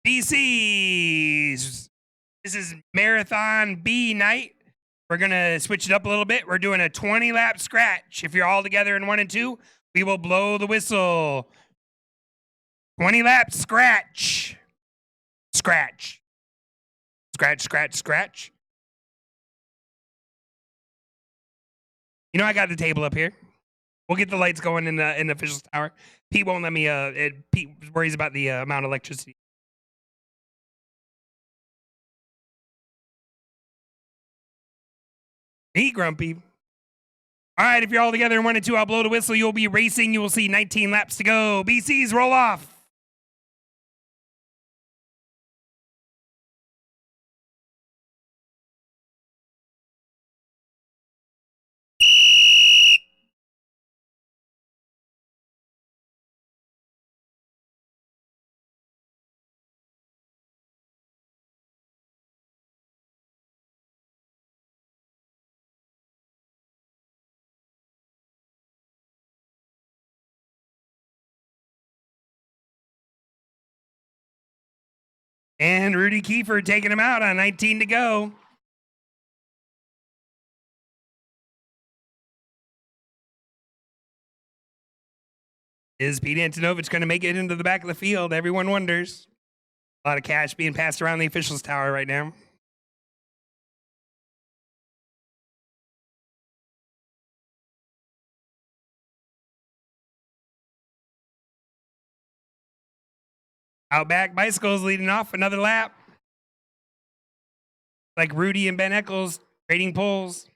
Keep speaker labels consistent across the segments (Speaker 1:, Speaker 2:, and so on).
Speaker 1: BCs. This is Marathon B night. We're going to switch it up a little bit. We're doing a 20 lap scratch. If you're all together in 1 and 2, we will blow the whistle. 20 laps scratch. Scratch. Scratch, scratch, scratch. You know, I got the table up here. We'll get the lights going in the officials tower. Pete won't let me. Pete worries about the amount of electricity. He grumpy. All right, if you're all together in 1 and 2, I'll blow the whistle. You'll be racing. You will see 19 laps to go. BCs, roll off. And Rudy Kiefer taking him out on 19 to go. Is Pete Antonovich going to make it into the back of the field? Everyone wonders. A lot of cash being passed around the officials tower right now. Outback Bicycles leading off another lap. Like Rudy and Ben Eccles trading poles.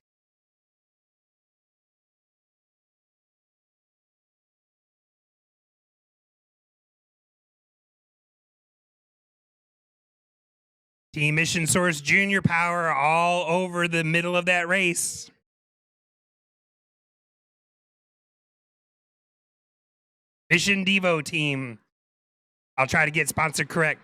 Speaker 1: Team Mission Source Junior power all over the middle of that race. Mission Devo team. I'll try to get sponsored correct.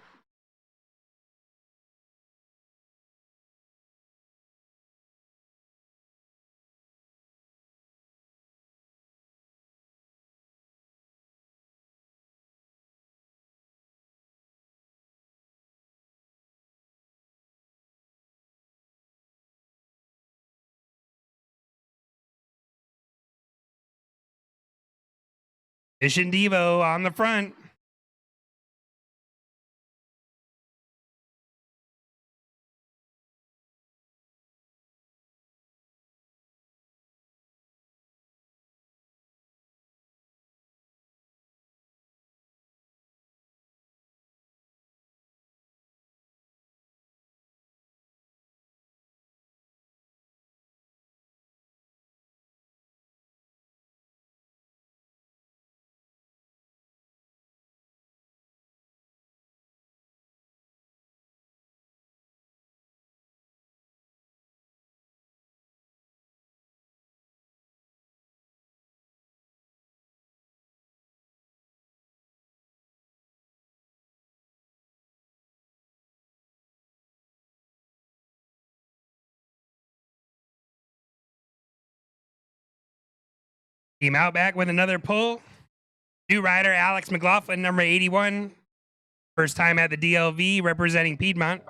Speaker 1: Mission Devo on the front. Team Outback with another pull. New rider Alex McLaughlin, number 81. First time at the DLV representing Piedmont.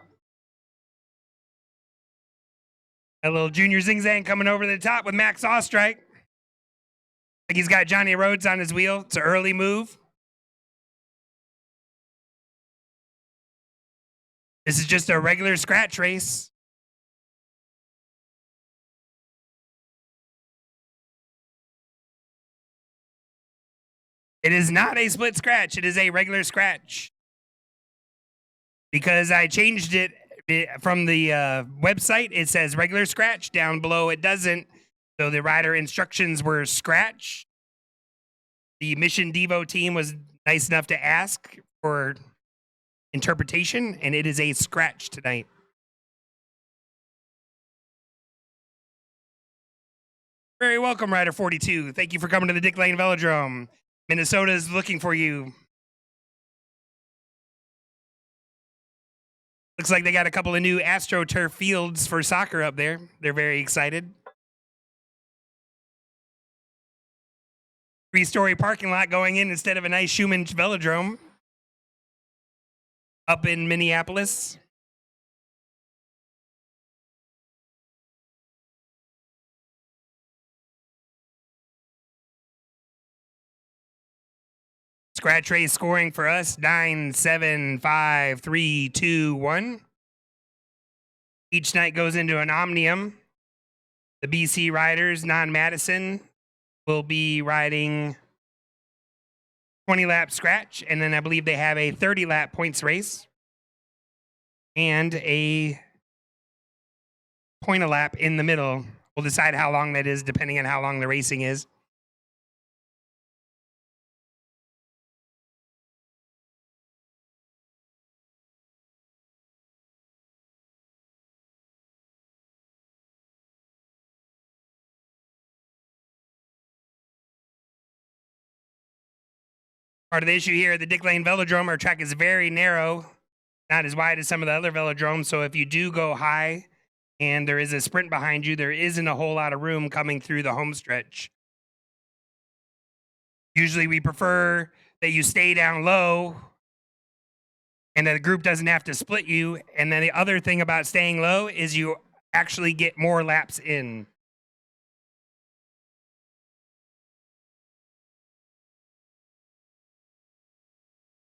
Speaker 1: A little junior zing-zang coming over the top with Max Ostrike. Like he's got Johnny Rhodes on his wheel. It's an early move. This is just a regular scratch race. It is not a split scratch. It is a regular scratch. Because I changed it from the website. It says regular scratch. Down below it doesn't. So the rider instructions were scratch. The Mission Devo team was nice enough to ask for interpretation, and it is a scratch tonight. Very welcome, Rider 42. Thank you for coming to the Dick Lane Velodrome. Minnesota is looking for you. Looks like they got a couple of new AstroTurf fields for soccer up there. They're very excited. 3-story parking lot going in instead of a nice Schumann Velodrome. up in Minneapolis. Scratch race scoring for us 9, 7, 5, 3, 2, 1. Each night goes into an omnium. The BC riders, non-Madison, will be riding 20-lap scratch, and then I believe they have a 30-lap points race and a point a lap in the middle. We'll decide how long that is depending on how long the racing is. Part of the issue here at the Dick Lane Velodrome, our track is very narrow, not as wide as some of the other velodromes. So if you do go high and there is a sprint behind you, there isn't a whole lot of room coming through the home stretch. Usually we prefer that you stay down low and that the group doesn't have to split you. And then the other thing about staying low is you actually get more laps in.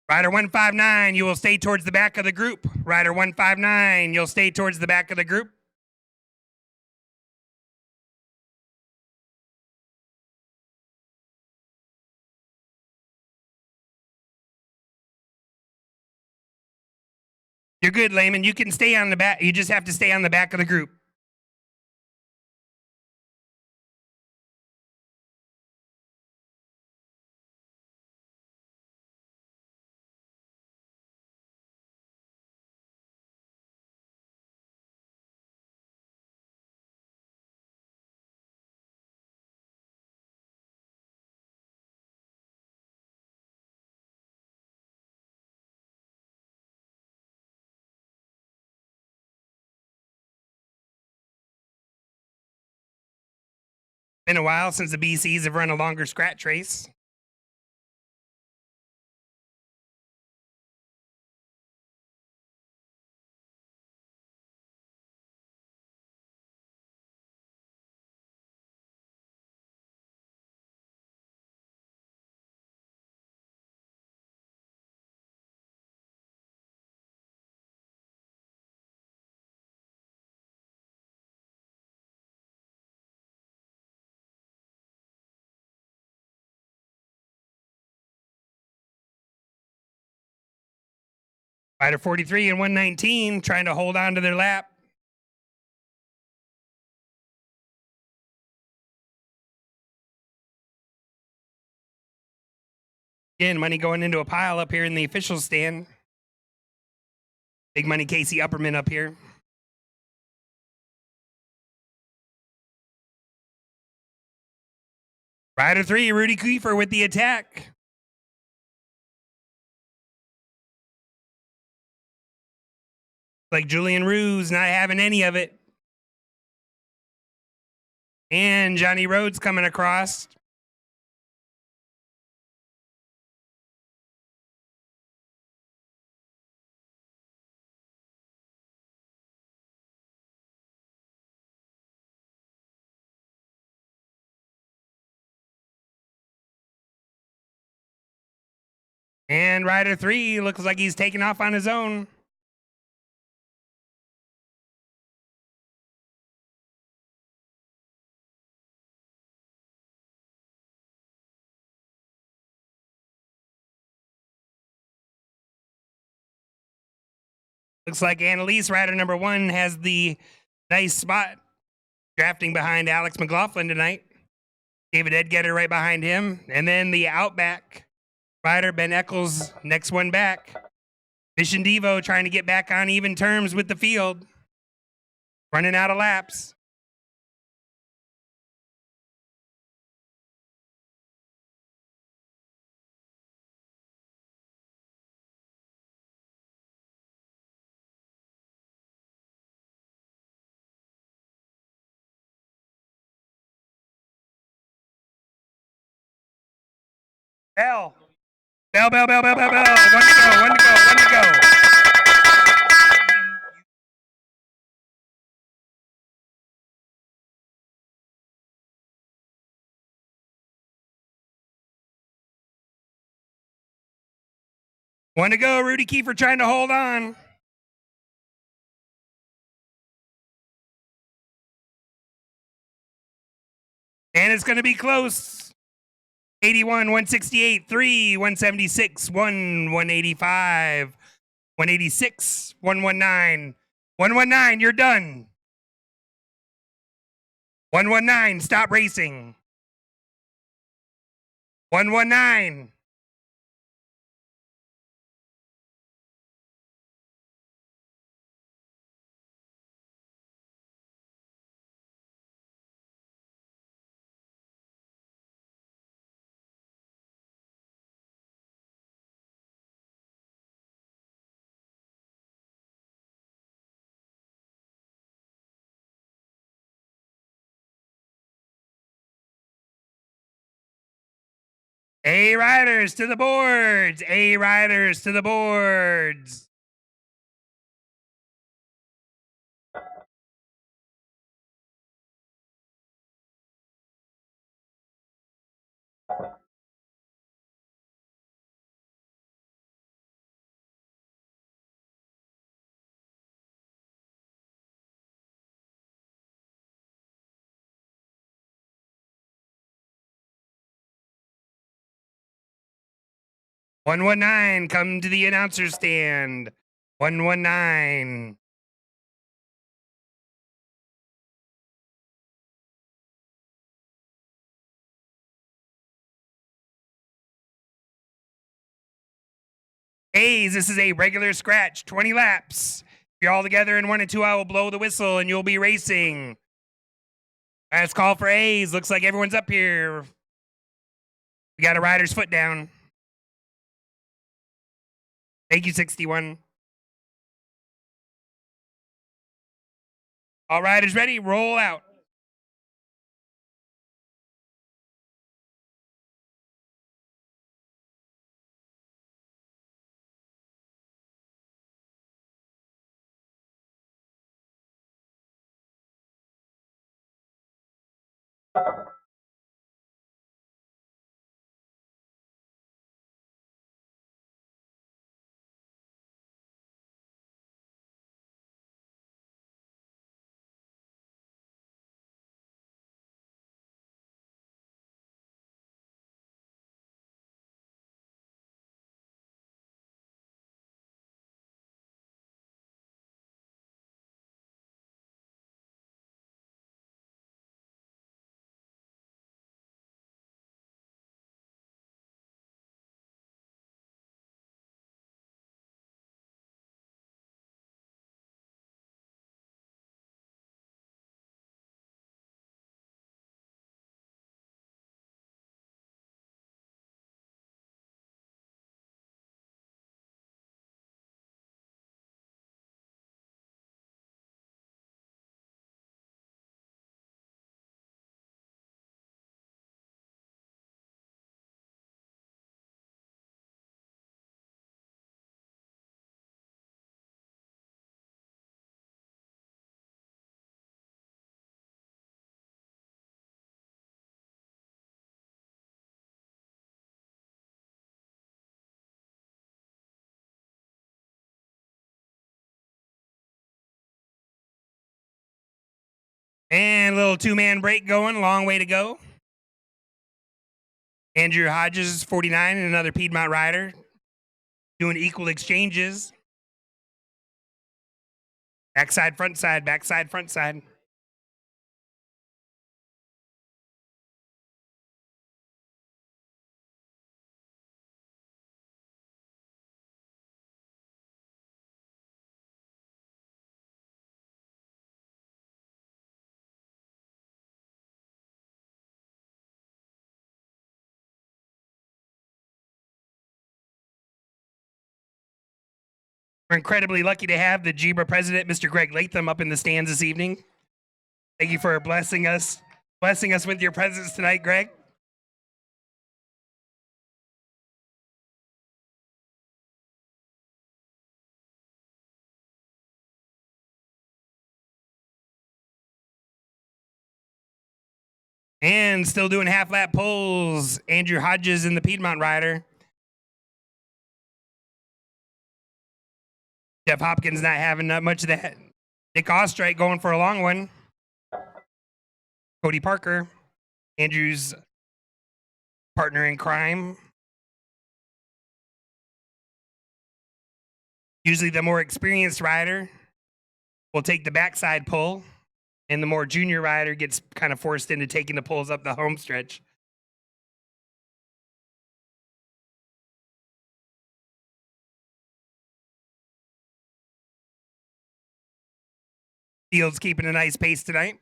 Speaker 1: Rider 159, you will stay towards the back of the group. Rider 159, you'll stay towards the back of the group. You're good, Layman. You can stay on the back. You just have to stay on the back of the group. Been a while since the BCs have run a longer scratch race. Rider 43 and 119 trying to hold on to their lap. Again, money going into a pile up here in the official stand. Big money Casey Upperman up here. Rider 3, Rudy Kiefer with the attack. Like Julian Ruse not having any of it. And Johnny Rhodes coming across. And Rider 3 looks like he's taking off on his own. Looks like Annalise, rider number 1, has the nice spot drafting behind Alex McLaughlin tonight. David Edgetter right behind him. And then the Outback rider, Ben Eccles, next one back. Mission Devo trying to get back on even terms with the field. Running out of laps. Bell. Bell, bell, bell, bell, bell, bell. One to go, one to go, one to go. One to go. Rudy Kiefer trying to hold on. And it's going to be close. 81, 168, 3, 176, 1, 185, 186, 119. 119, you're done. 119, stop racing. 119. A riders to the boards. A riders to the boards. One 119, come to the announcer stand. 119. A's, this is a regular scratch, 20 laps. If you're all together in 1 and 2, I will blow the whistle and you'll be racing. Last call for A's. Looks like everyone's up here. We got a rider's foot down. Thank you, 61. All riders ready? Roll out. And a little two-man break going. Long way to go. Andrew Hodges, 49, and another Piedmont rider. Doing equal exchanges. Backside, front side, backside, front side. We're incredibly lucky to have the Gebra president, Mr. Greg Latham, up in the stands this evening. Thank you for blessing us with your presence tonight, Greg. And still doing half lap pulls, Andrew Hodges in the Piedmont rider. Jeff Hopkins not having that much of that. Nick Ostrike going for a long one. Cody Parker, Andrew's partner in crime. Usually the more experienced rider will take the backside pull, and the more junior rider gets kind of forced into taking the pulls up the home stretch. Fields keeping a nice pace tonight.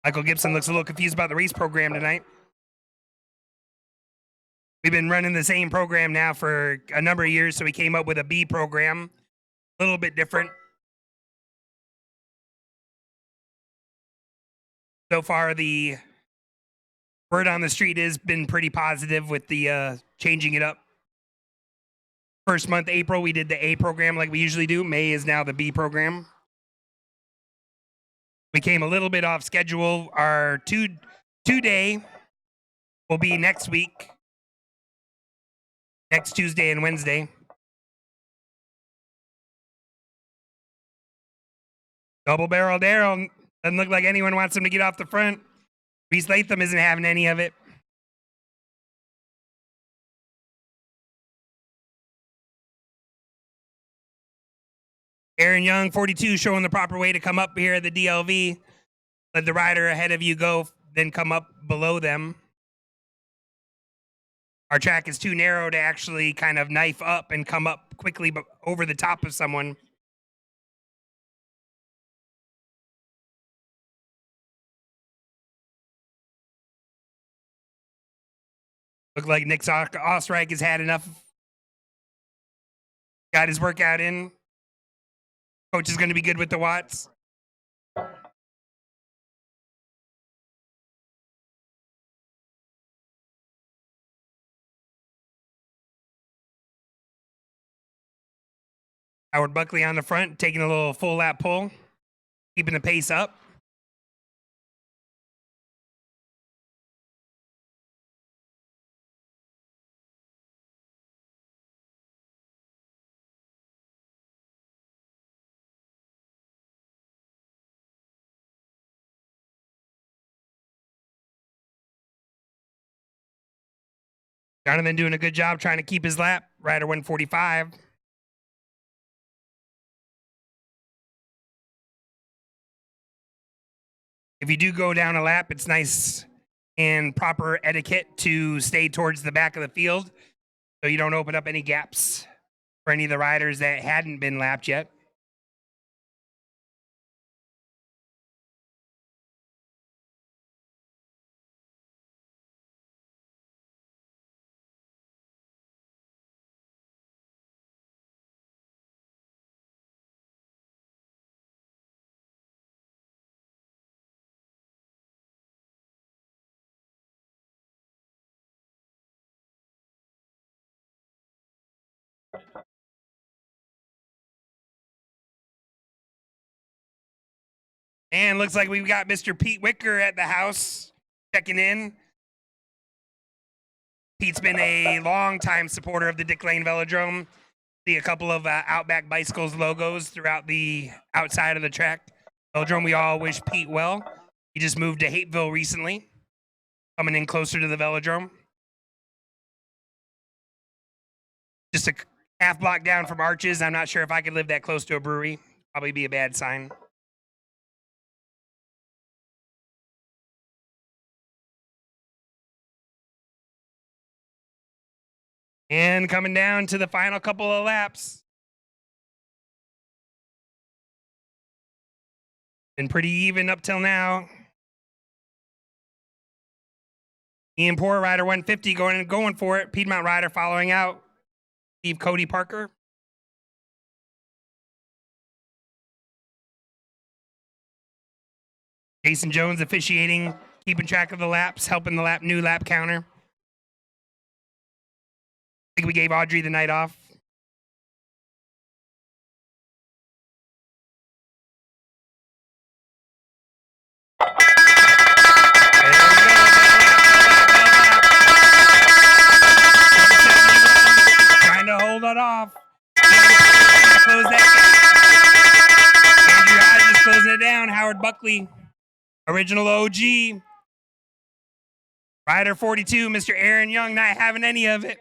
Speaker 1: Michael Gibson looks a little confused about the race program tonight. We've been running the same program now for a number of years, so we came up with a B program, a little bit different. So far, the word on the street has been pretty positive with the changing it up. First month, April, we did the A program like we usually do. May is now the B program. We came a little bit off schedule. Our two-day will be next week, next Tuesday and Wednesday. Double barrel Daryl. Doesn't look like anyone wants him to get off the front. Reese Latham isn't having any of it. Aaron Young, 42, showing the proper way to come up here at the DLV. Let the rider ahead of you go, then come up below them. Our track is too narrow to actually kind of knife up and come up quickly over the top of someone. Look like Nick Ostrike has had enough. Got his workout in. Coach is going to be good with the watts. Howard Buckley on the front, taking a little full lap pull, keeping the pace up. Donovan doing a good job trying to keep his lap. Rider 145. If you do go down a lap, it's nice and proper etiquette to stay towards the back of the field so you don't open up any gaps for any of the riders that hadn't been lapped yet. And looks like we've got Mr. Pete Wicker at the house checking in. Pete's been a long-time supporter of the Dick Lane Velodrome. See a couple of Outback Bicycles logos throughout the outside of the track. Velodrome, we all wish Pete well. He just moved to Hateville recently, coming in closer to the Velodrome. Just a half block down from Arches. I'm not sure if I could live that close to a brewery. Probably be a bad sign. And coming down to the final couple of laps. Been pretty even up till now. Ian Poor, Rider 150, going for it. Piedmont Rider following out. Steve Cody Parker. Jason Jones officiating, keeping track of the laps, helping the new lap counter. I think we gave Audrey the night off. Trying to hold it off. Close that gap. Andrew Hodges closing it down. Howard Buckley, original OG. Rider 42, Mr. Aaron Young, not having any of it.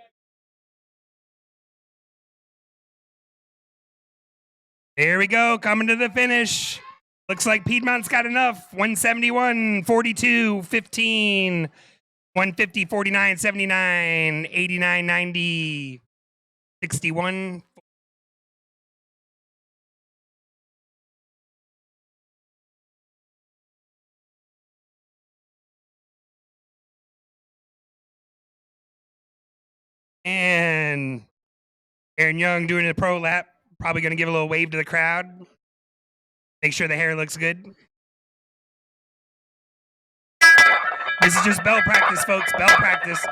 Speaker 1: There we go, coming to the finish. Looks like Piedmont's got enough. 171, 42, 15, 150, 49, 79, 89, 90, 61. And Aaron Young doing a pro lap. Probably going to give a little wave to the crowd. Make sure the hair looks good. This is just bell practice, folks. Bell practice.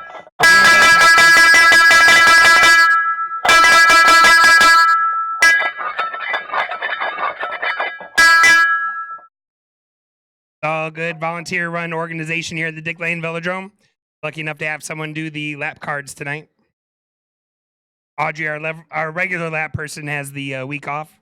Speaker 1: All good. Volunteer run organization here at the Dick Lane Velodrome. Lucky enough to have someone do the lap cards tonight. Audrey, our regular lap person, has the week off.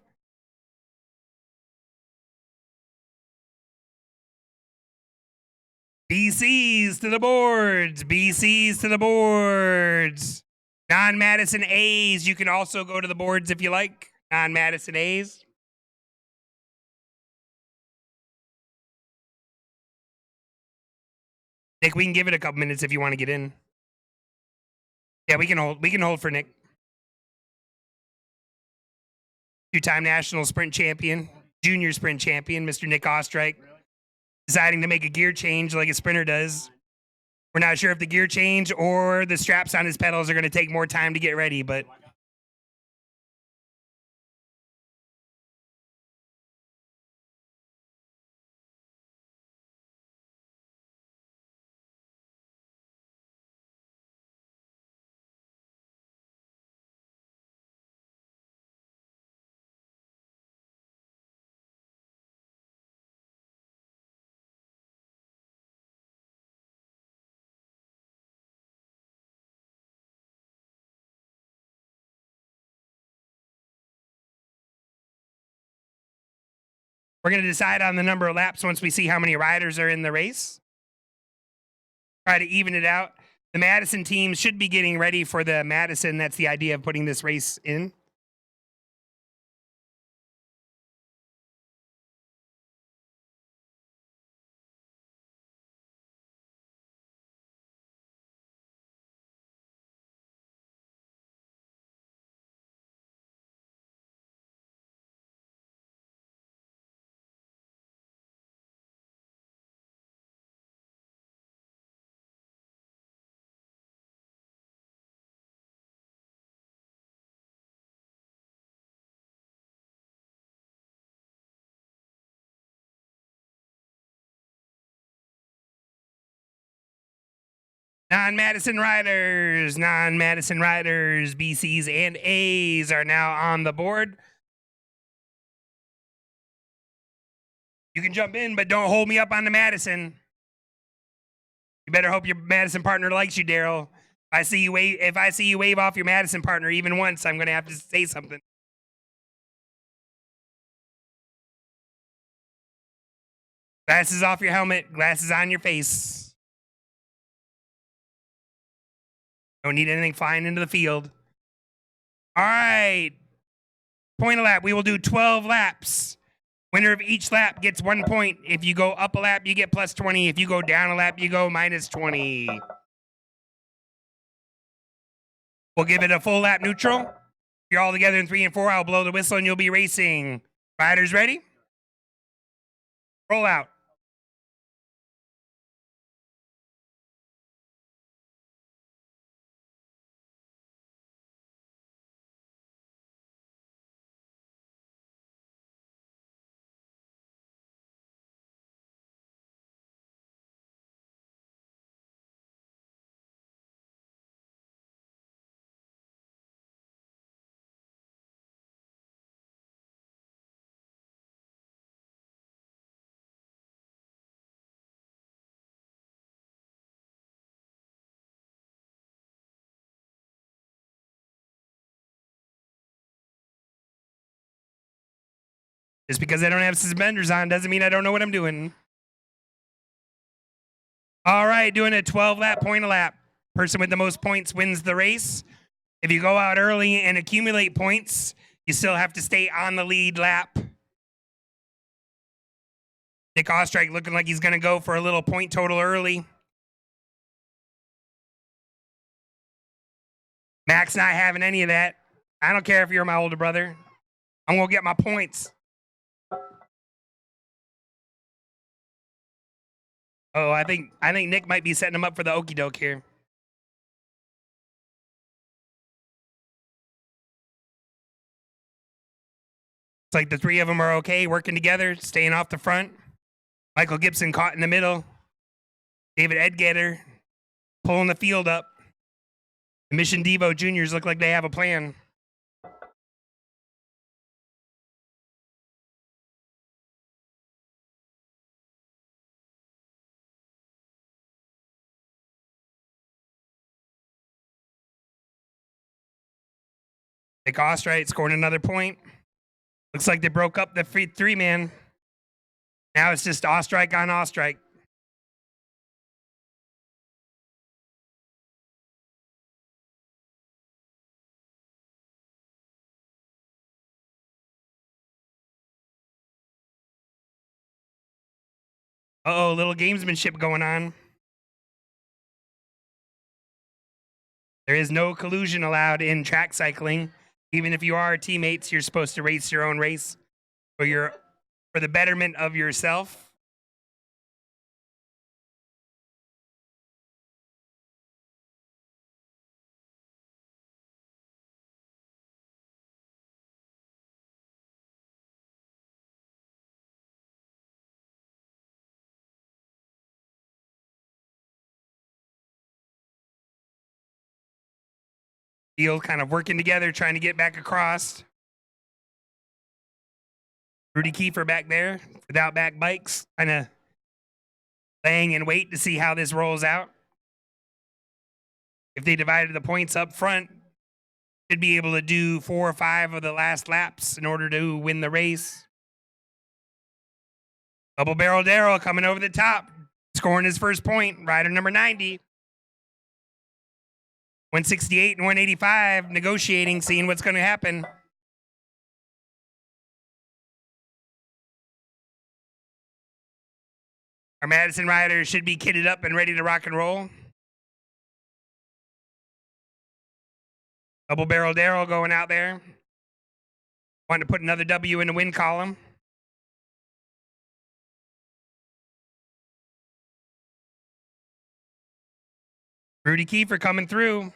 Speaker 1: BCs to the boards. BCs to the boards. Non-Madison A's. You can also go to the boards if you like. Non-Madison A's. Nick, we can give it a couple minutes if you want to get in. Yeah, we can hold. We can hold for Nick. Two-time national sprint champion, junior sprint champion, Mr. Nick Ostrike, deciding to make a gear change like a sprinter does. We're not sure if the gear change or the straps on his pedals are going to take more time to get ready, but we're going to decide on the number of laps once we see how many riders are in the race. Try to even it out. The Madison team should be getting ready for the Madison. That's the idea of putting this race in. Non-Madison riders, BCs and A's are now on the board. You can jump in, but don't hold me up on the Madison. You better hope your Madison partner likes you, Daryl. If I see you wave off your Madison partner even once, I'm going to have to say something. Glasses off your helmet, glasses on your face. Don't need anything flying into the field. All right. Point a lap. We will do 12 laps. Winner of each lap gets 1 point. If you go up a lap, you get plus 20. If you go down a lap, you go minus 20. We'll give it a full lap neutral. If you're all together in 3 and 4, I'll blow the whistle and you'll be racing. Riders ready? Roll out. Just because I don't have suspenders on doesn't mean I don't know what I'm doing. All right, doing a 12 lap point a lap. Person with the most points wins the race. If you go out early and accumulate points, you still have to stay on the lead lap. Nick Ostrike looking like he's going to go for a little point total early. Max not having any of that. I don't care if you're my older brother. I'm going to get my points. Oh, I think Nick might be setting him up for the okie doke here. It's like the three of them are okay, working together, staying off the front. Michael Gibson caught in the middle. David Edgater pulling the field up. The Mission Devo Juniors look like they have a plan. Nick Ostrike scoring another point. Looks like they broke up the three-man. Now it's just Ostrike on Ostrike. Uh-oh, little gamesmanship going on. There is no collusion allowed in track cycling. Even if you are teammates, you're supposed to race your own race for the betterment of yourself. Field kind of working together, trying to get back across. Rudy Kiefer back there without back bikes, kind of laying in wait to see how this rolls out. If they divided the points up front, should be able to do 4 or 5 of the last laps in order to win the race. Double Barrel Darrell coming over the top, scoring his first point. Rider number 90. 168 and 185, negotiating, seeing what's going to happen. Our Madison riders should be kitted up and ready to rock and roll. Double Barrel Darrell going out there. Wanting to put another W in the win column. Rudy Kiefer coming through.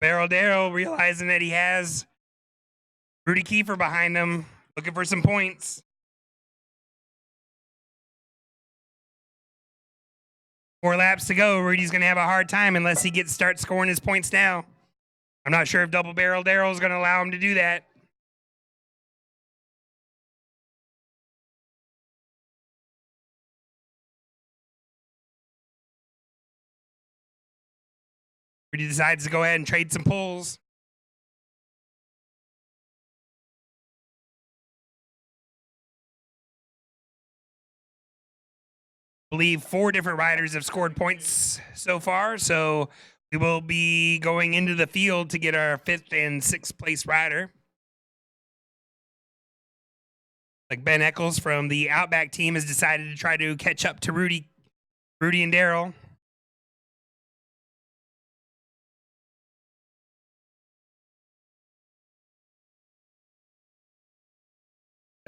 Speaker 1: Barrel Darrell realizing that he has Rudy Kiefer behind him, looking for some points. 4 laps to go. Rudy's going to have a hard time unless he starts scoring his points now. I'm not sure if Double Barrel Darrell is going to allow him to do that. Rudy decides to go ahead and trade some pulls. I believe 4 different riders have scored points so far, so we will be going into the field to get our 5th and 6th place rider. Like Ben Eccles from the Outback team has decided to try to catch up to Rudy and Daryl.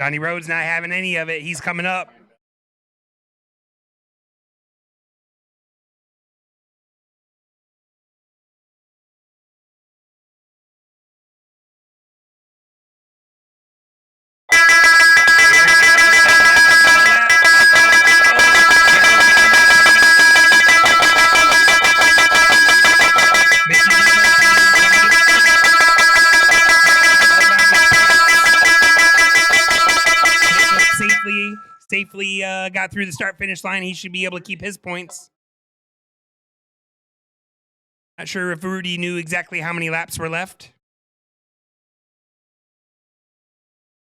Speaker 1: Johnny Rhodes not having any of it. He's coming up. Safely got through the start finish line. He should be able to keep his points. Not sure if Rudy knew exactly how many laps were left.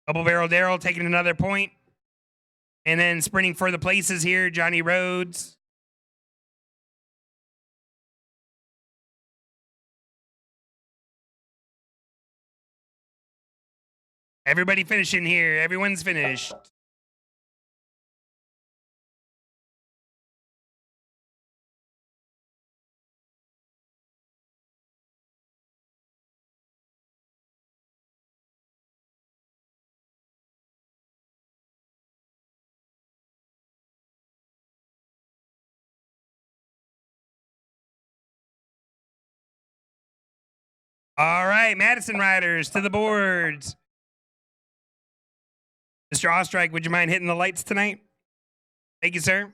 Speaker 1: Double barrel Daryl taking another point. And then sprinting for the places here, Johnny Rhodes. Everybody finishing here. Everyone's finished. All right, Madison riders to the boards. Mr. Ostrike, would you mind hitting the lights tonight? Thank you, sir.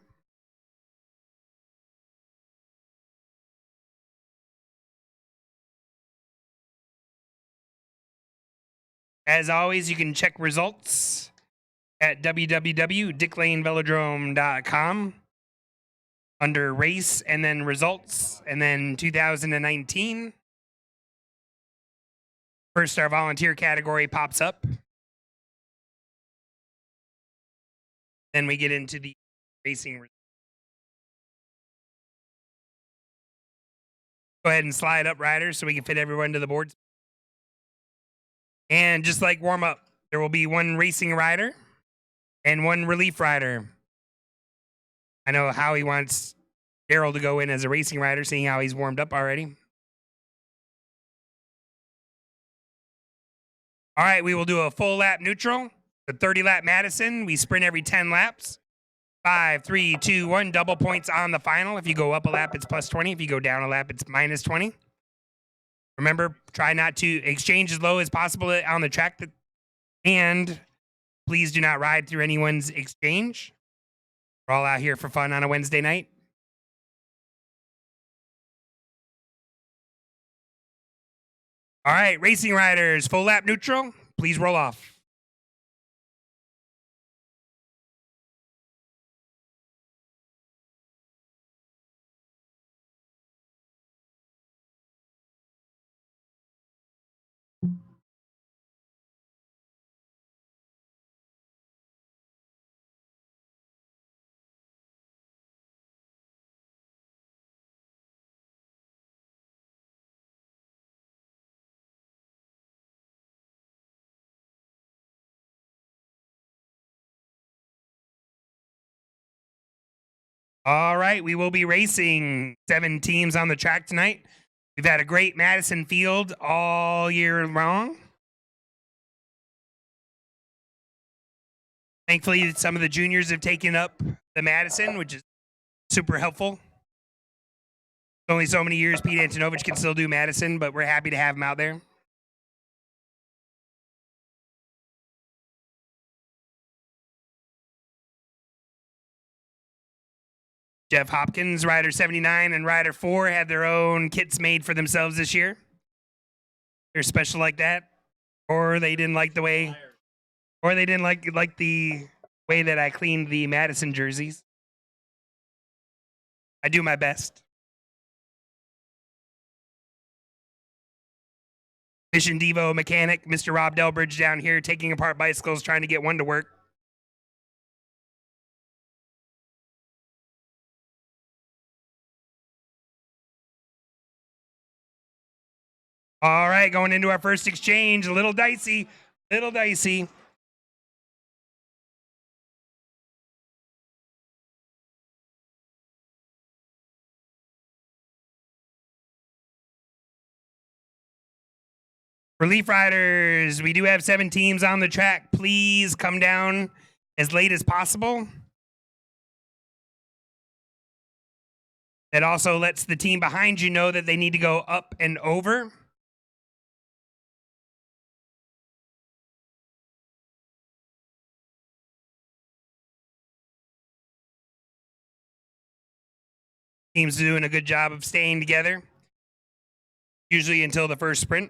Speaker 1: As always, you can check results at www.dicklanevelodrome.com under race and then results and then 2019. First, our volunteer category pops up. Then we get into the racing results. Go ahead and slide up, riders, so we can fit everyone to the boards. And just like warm up, there will be one racing rider and one relief rider. I know Howie wants Daryl to go in as a racing rider, seeing how he's warmed up already. All right, we will do a full lap neutral. The 30-lap Madison, we sprint every 10 laps. 5, 3, 2, 1, double points on the final. If you go up a lap, it's plus 20. If you go down a lap, it's minus 20. Remember, try not to exchange as low as possible on the track. And please do not ride through anyone's exchange. We're all out here for fun on a Wednesday night. All right, racing riders, full lap neutral. Please roll off. All right, we will be racing 7 teams on the track tonight. We've had a great Madison field all year long. Thankfully, some of the juniors have taken up the Madison, which is super helpful. Only so many years Pete Antonovich can still do Madison, but we're happy to have him out there. Jeff Hopkins, Rider 79 and Rider 4 had their own kits made for themselves this year. They're special like that. Or they didn't like the way, or they didn't like the way that I cleaned the Madison jerseys. I do my best. Mission Devo mechanic, Mr. Rob Delbridge down here taking apart bicycles, trying to get one to work. All right, going into our first exchange, a little dicey, little dicey. Relief riders, we do have 7 teams on the track. Please come down as late as possible. That also lets the team behind you know that they need to go up and over. Teams doing a good job of staying together, usually until the first sprint.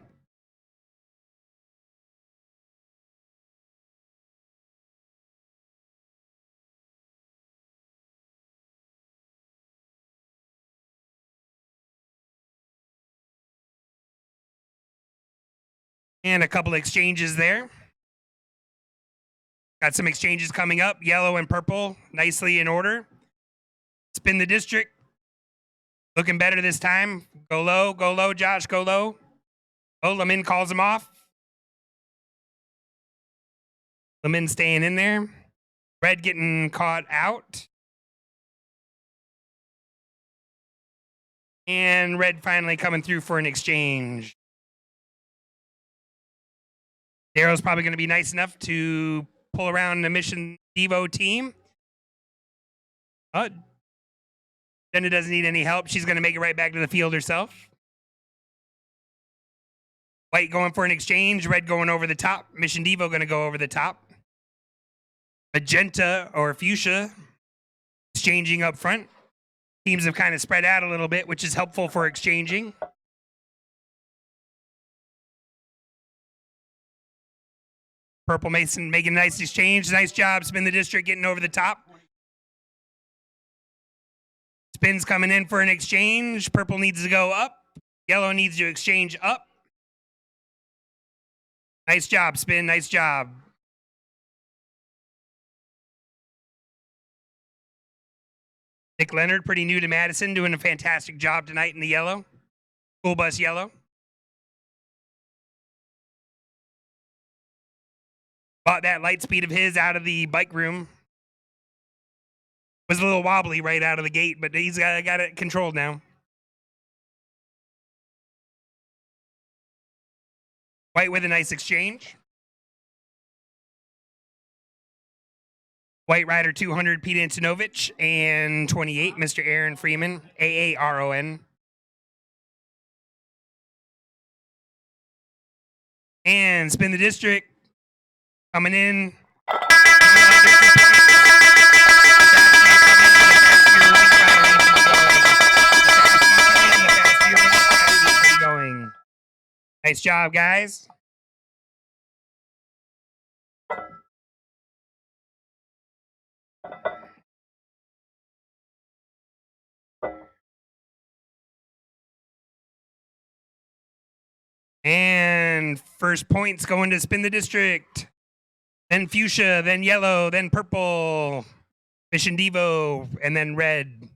Speaker 1: And a couple exchanges there. Got some exchanges coming up. Yellow and purple, nicely in order. Spin the district. Looking better this time. Go low, Josh, go low. Oh, Lemon calls him off. Lemon staying in there. Red getting caught out. And red finally coming through for an exchange. Darrow's probably going to be nice enough to pull around the Mission Devo team. Jenna doesn't need any help. She's going to make it right back to the field herself. White going for an exchange. Red going over the top. Mission Devo going to go over the top. Magenta or fuchsia exchanging up front. Teams have kind of spread out a little bit, which is helpful for exchanging. Purple Mason making a nice exchange. Nice job. Spin the district getting over the top. Spin's coming in for an exchange. Purple needs to go up. Yellow needs to exchange up. Nice job, Spin. Nice job. Nick Leonard, pretty new to Madison, doing a fantastic job tonight in the yellow. School bus yellow. Bought that light speed of his out of the bike room. Was a little wobbly right out of the gate, but he's got it controlled now. White with a nice exchange. White Rider 200, Pete Antonovich, and 28, Mr. Aaron Freeman, AARON. And spin the district. Coming in. Going. Nice job, guys. And first points going to spin the district. Then fuchsia, then yellow, then purple. Mission Devo, and then red.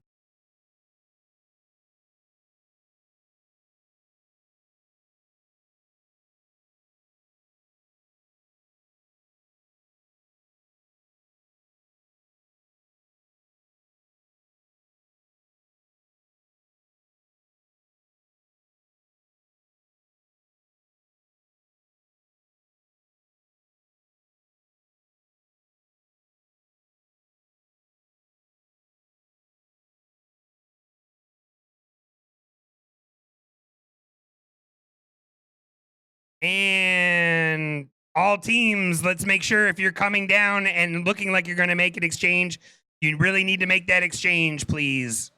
Speaker 1: And all teams, let's make sure if you're coming down and looking like you're going to make an exchange, you really need to make that exchange, please.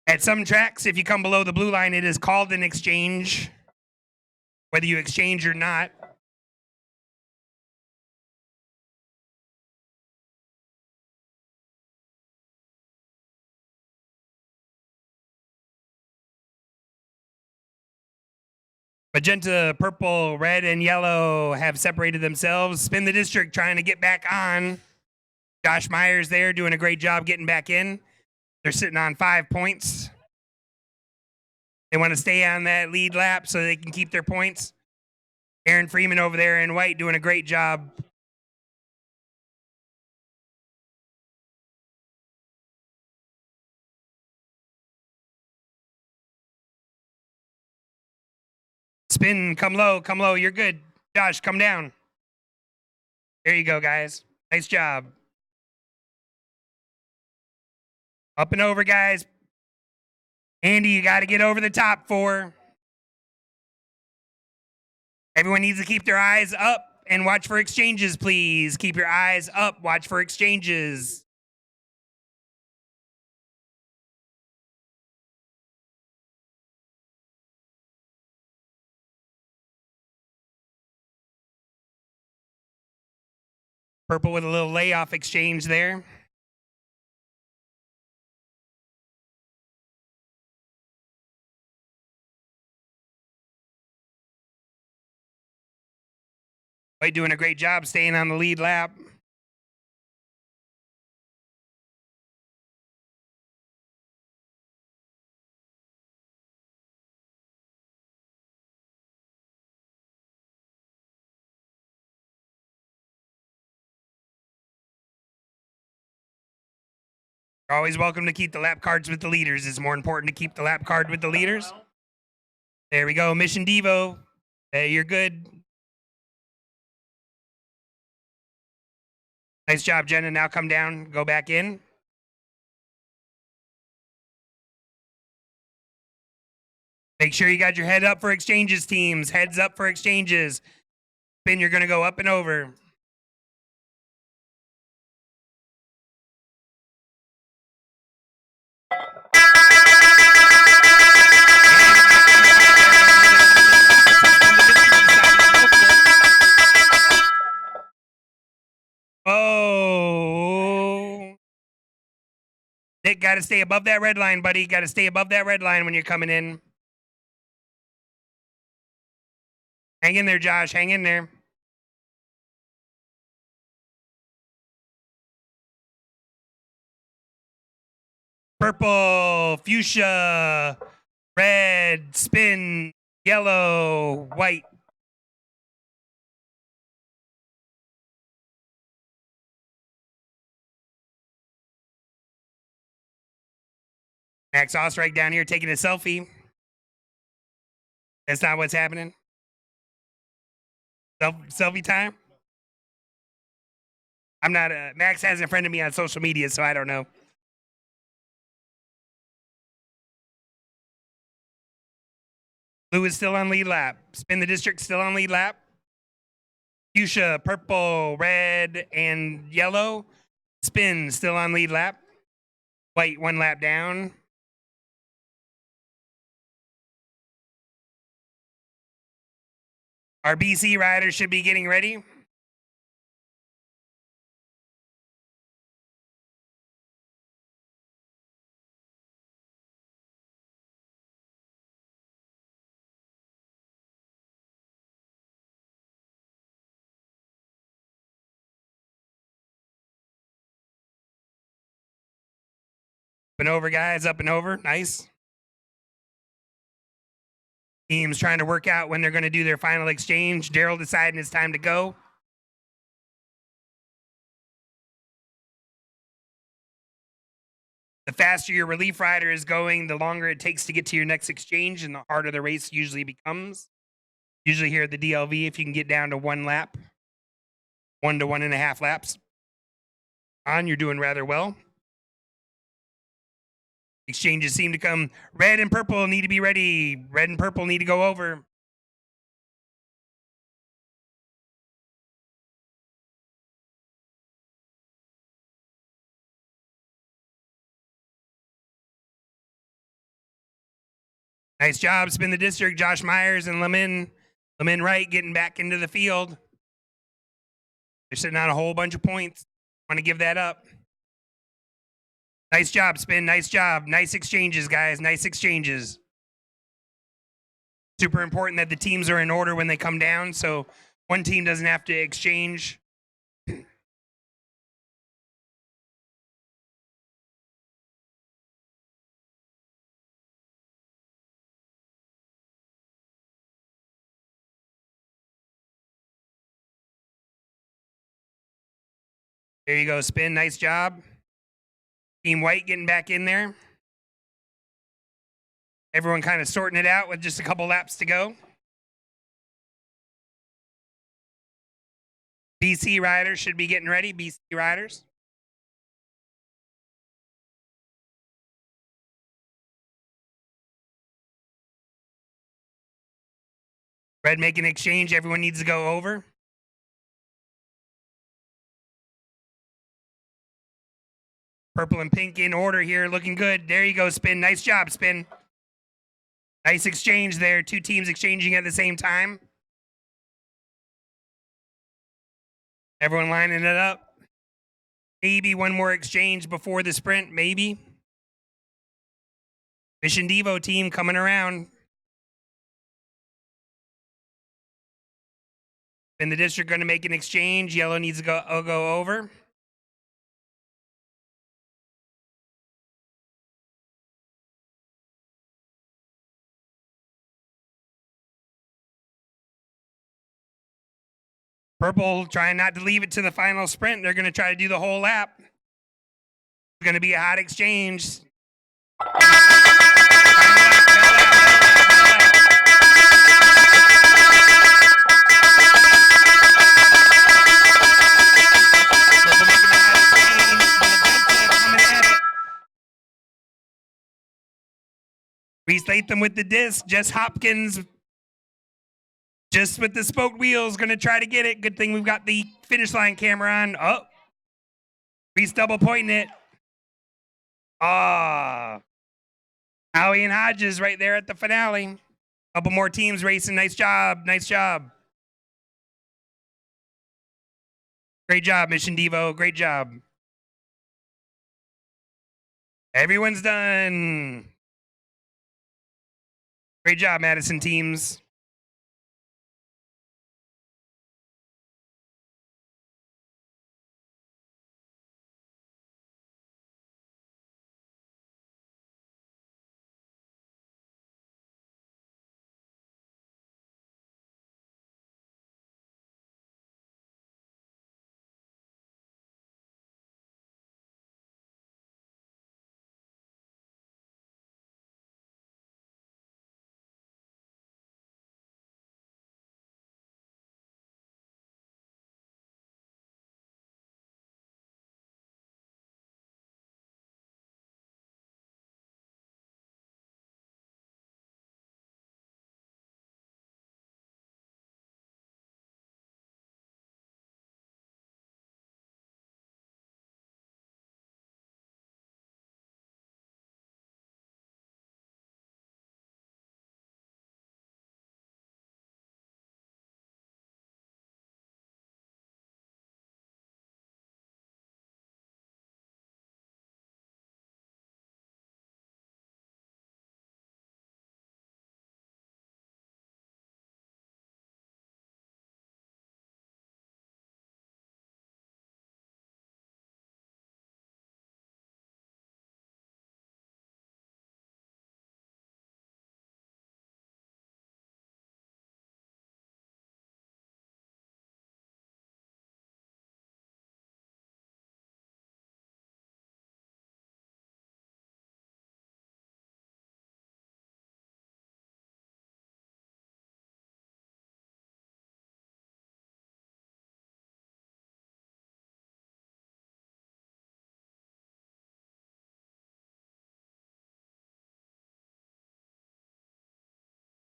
Speaker 1: At some tracks, if you come below the blue line, it is called an exchange, whether you exchange or not. Magenta, purple, red, and yellow have separated themselves. Spin the district trying to get back on. Josh Myers there doing a great job getting back in. They're sitting on 5 points. They want to stay on that lead lap so they can keep their points. Aaron Freeman over there in white doing a great job. Spin, come low, come low. You're good. Josh, come down. There you go, guys. Nice job. Up and over, guys. Andy, you got to get over the top 4. Everyone needs to keep their eyes up and watch for exchanges, please. Keep your eyes up. Watch for exchanges. Purple with a little layoff exchange there. White doing a great job staying on the lead lap. You're always welcome to keep the lap cards with the leaders. It's more important to keep the lap card with the leaders. There we go. Mission Devo. Hey, you're good. Nice job, Jenna. Now come down. Go back in. Make sure you got your head up for exchanges, teams. Heads up for exchanges. Spin, you're going to go up and over. Oh. Nick, got to stay above that red line, buddy. Got to stay above that red line when you're coming in. Hang in there, Josh. Hang in there. Purple, fuchsia, red, spin, yellow, white. Max Ostrich down here taking a selfie. That's not what's happening. Selfie time? I'm not Max hasn't friended me on social media, so I don't know. Blue is still on lead lap. Spin the district still on lead lap. Fuchsia, purple, red, and yellow. Spin still on lead lap. White 1 lap down. Our BC riders should be getting ready. Up and over, guys. Up and over. Nice. Teams trying to work out when they're going to do their final exchange. Daryl deciding it's time to go. The faster your relief rider is going, the longer it takes to get to your next exchange, and the harder the race usually becomes. Usually here at the DLV, if you can get down to 1 lap, 1 to 1.5 laps on, you're doing rather well. Exchanges seem to come. Red and purple need to be ready. Red and purple need to go over. Nice job. Spin the district. Josh Myers and Lemon Wright getting back into the field. They're sitting on a whole bunch of points. Want to give that up. Nice job, Spin. Nice job. Nice exchanges, guys. Nice exchanges. Super important that the teams are in order when they come down, so one team doesn't have to exchange. There you go, Spin. Nice job. Team White getting back in there. Everyone kind of sorting it out with just a couple laps to go. BC riders should be getting ready. BC riders. Red making exchange. Everyone needs to go over. Purple and pink in order here. Looking good. There you go, Spin. Nice job, Spin. Nice exchange there. Two teams exchanging at the same time. Everyone lining it up. Maybe one more exchange before the sprint. Maybe. Mission Devo team coming around. In the district going to make an exchange. Yellow needs to go over. Purple trying not to leave it to the final sprint. They're going to try to do the whole lap. It's going to be a hot exchange. Reese Latham with the disc. Jess Hopkins just with the spoked wheels, going to try to get it. Good thing we've got the finish line camera on. Oh, Reese double pointing it. Ah, Howie and Hodges right there at the finale. Couple more teams racing. Nice job. Nice job. Great job, Mission Devo. Great job. Everyone's done. Great job, Madison teams.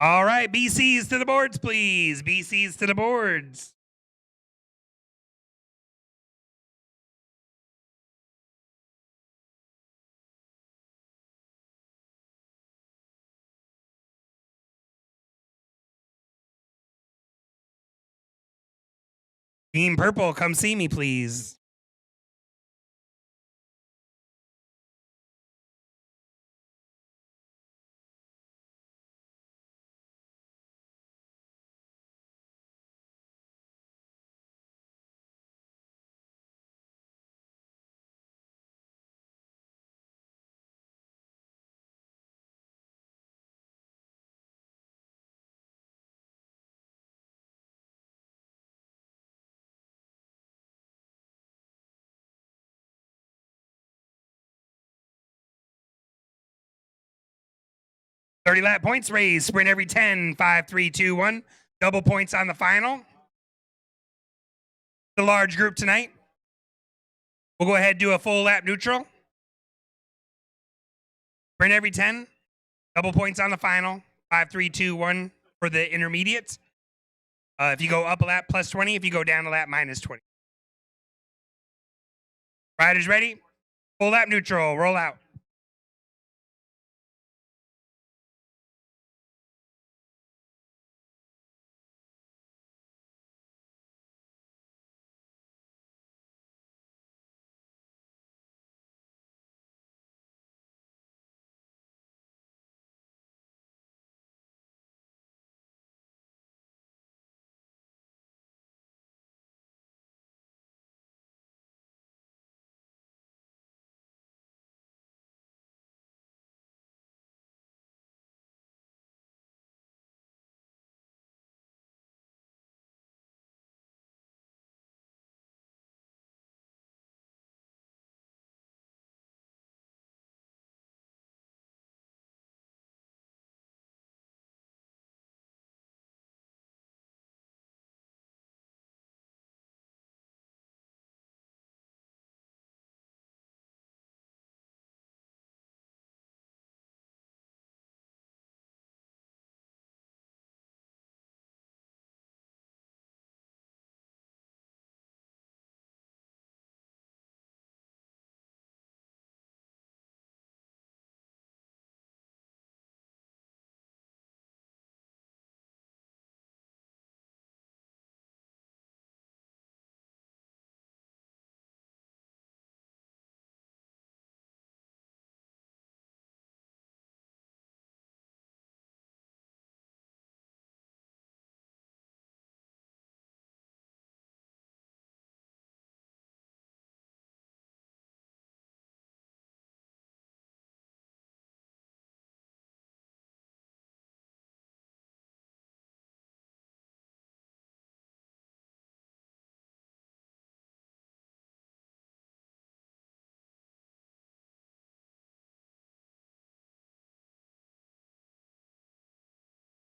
Speaker 1: All right, BCs to the boards, please. BCs to the boards. Team Purple, come see me, please. Lap points race, sprint every 10, 5, 3, 2, 1. Double points on the final. the large group tonight. We'll go ahead and do a full lap neutral. Sprint every 10. Double points on the final. 5, 3, 2, 1 for the intermediates. If you go up a lap, plus 20. If you go down a lap, minus 20. Riders ready? Full lap neutral. Roll out.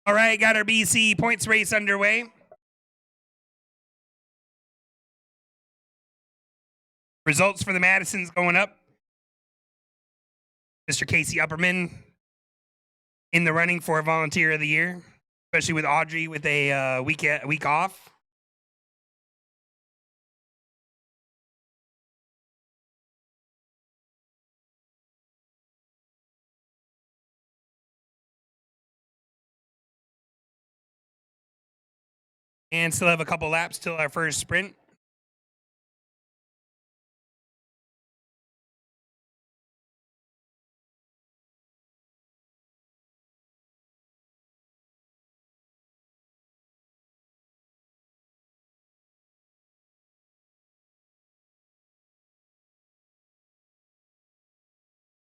Speaker 1: All right, got our BC points race underway. Results for the Madisons going up. Mr. Casey Upperman in the running for Volunteer of the Year, especially with Audrey with a week off. And still have a couple laps till our first sprint.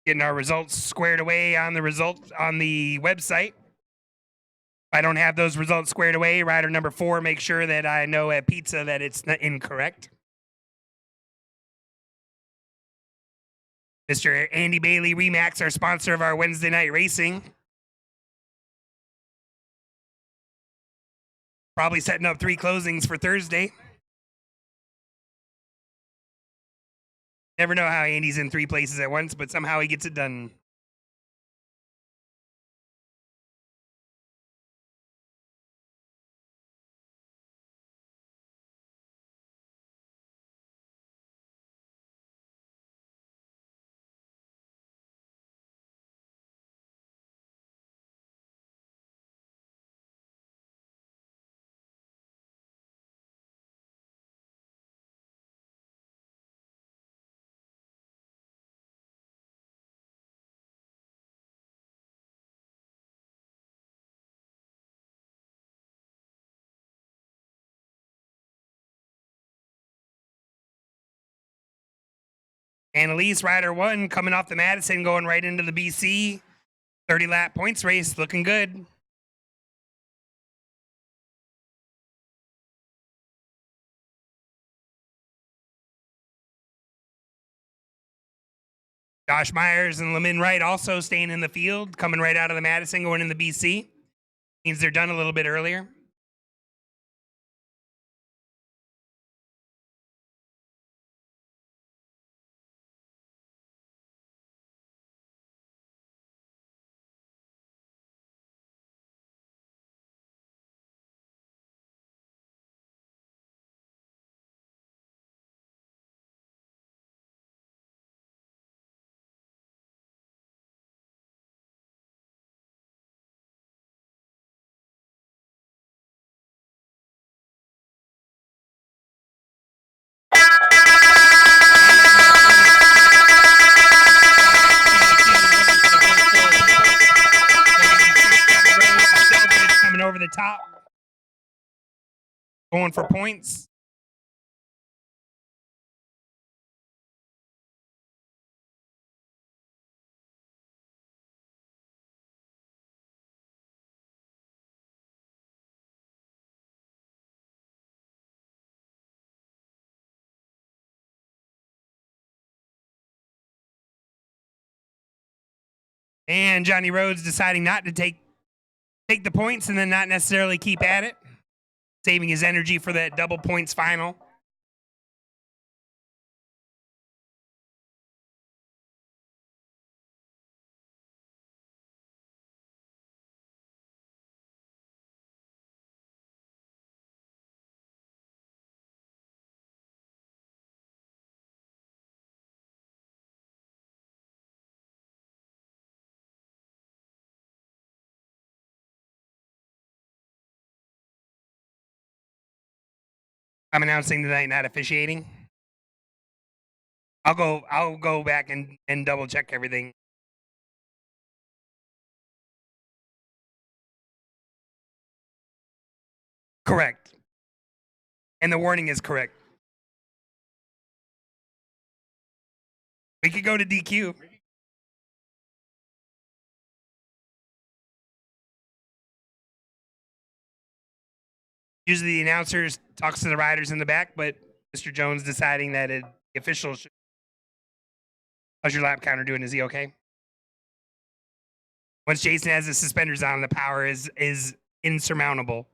Speaker 1: Getting our results squared away on the website. If I don't have those results squared away, rider number 4, make sure that I know at pizza that it's incorrect. Mr. Andy Bailey Remax, our sponsor of our Wednesday night racing. Probably setting up 3 closings for Thursday. Never know how Andy's in 3 places at once, but somehow he gets it done. Annalise, rider 1, coming off the Madison, going right into the BC. 30 lap points race, looking good. Josh Myers and Lamin Wright also staying in the field, coming right out of the Madison, going in the BC. Means they're done a little bit earlier. going for points. And Johnny Rhodes deciding not to take the points and then not necessarily keep at it, saving his energy for that double points final. I'm announcing tonight not officiating. I'll go back and double check everything. Correct. And the warning is correct. We could go to DQ. Usually the announcers talks to the riders in the back, but Mr. Jones deciding that the officials should. How's your lap counter doing? Is he okay? Once Jason has his suspenders on, the power is insurmountable.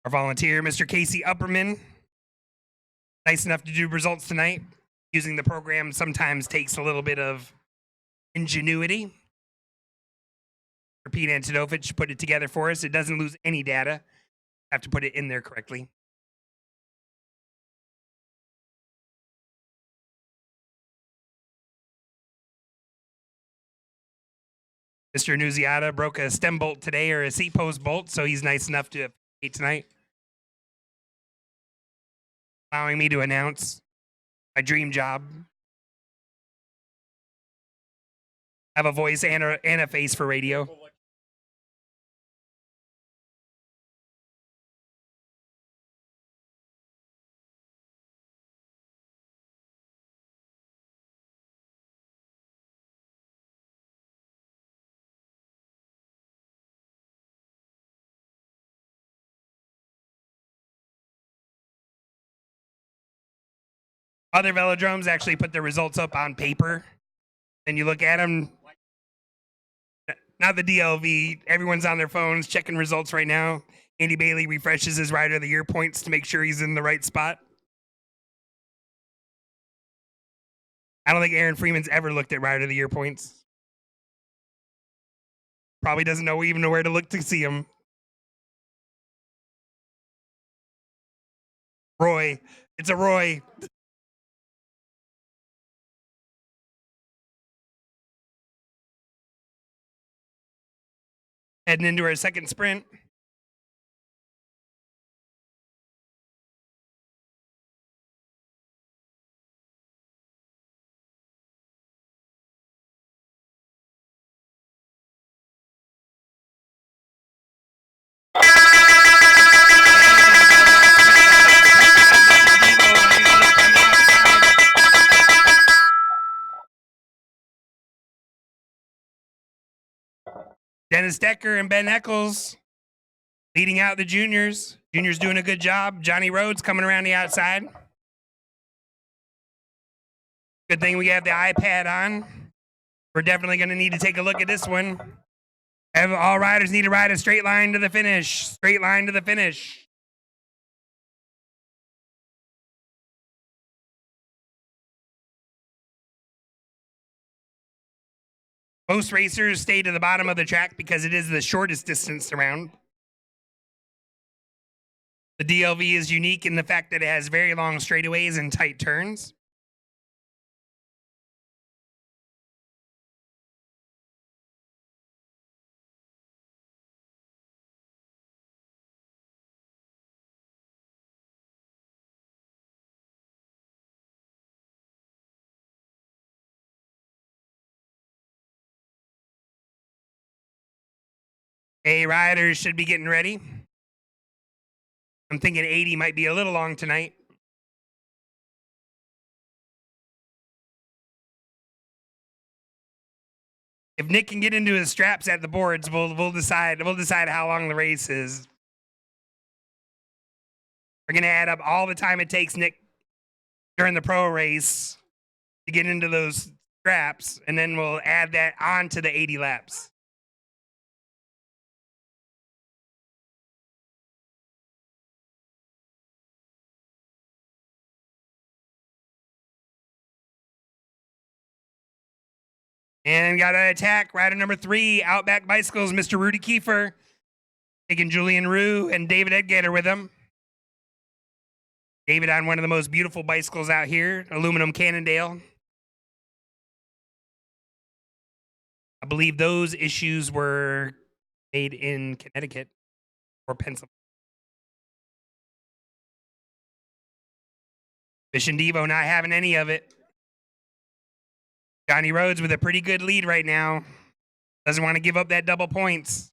Speaker 1: Our volunteer, Mr. Casey Upperman, nice enough to do results tonight. Using the program sometimes takes a little bit of ingenuity. Pete Antonovich put it together for us. It doesn't lose any data. Have to put it in there correctly. Mr. Nunziata broke a stem bolt today, or a seat post bolt, so he's nice enough to eat tonight. Allowing me to announce my dream job. Have a voice and a face for radio. Other velodromes actually put their results up on paper. Then you look at them. Not the DLV. Everyone's on their phones checking results right now. Andy Bailey refreshes his Rider of the Year points to make sure he's in the right spot. I don't think Aaron Freeman's ever looked at Rider of the Year points. Probably doesn't know even know where to look to see him. Roy. It's a Roy. Heading into our second sprint. Dennis Decker and Ben Eccles leading out the juniors. Juniors doing a good job. Johnny Rhodes coming around the outside. Good thing we have the iPad on. We're definitely going to need to take a look at this one. All riders need to ride a straight line to the finish. Straight line to the finish. Most racers stay to the bottom of the track because it is the shortest distance around. The DLV is unique in the fact that it has very long straightaways and tight turns. Hey, riders should be getting ready. I'm thinking 80 might be a little long tonight. If Nick can get into his straps at the boards, we'll decide how long the race is. We're gonna add up all the time it takes Nick during the pro race to get into those straps, and then we'll add that on to the 80 laps. And got an attack. Rider number 3, Outback Bicycles, Mr. Rudy Kiefer. Taking Julian Rue and David Edgater with him. David on one of the most beautiful bicycles out here, aluminum Cannondale. I believe those issues were made in Connecticut or Pennsylvania. Mission Devo not having any of it. Johnny Rhodes with a pretty good lead right now. Doesn't want to give up that double points.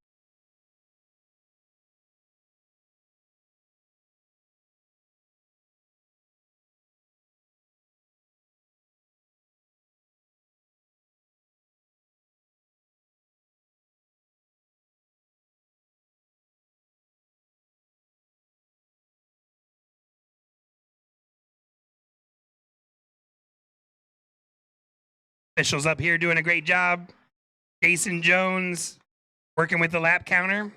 Speaker 1: Officials up here doing a great job. Jason Jones working with the lap counter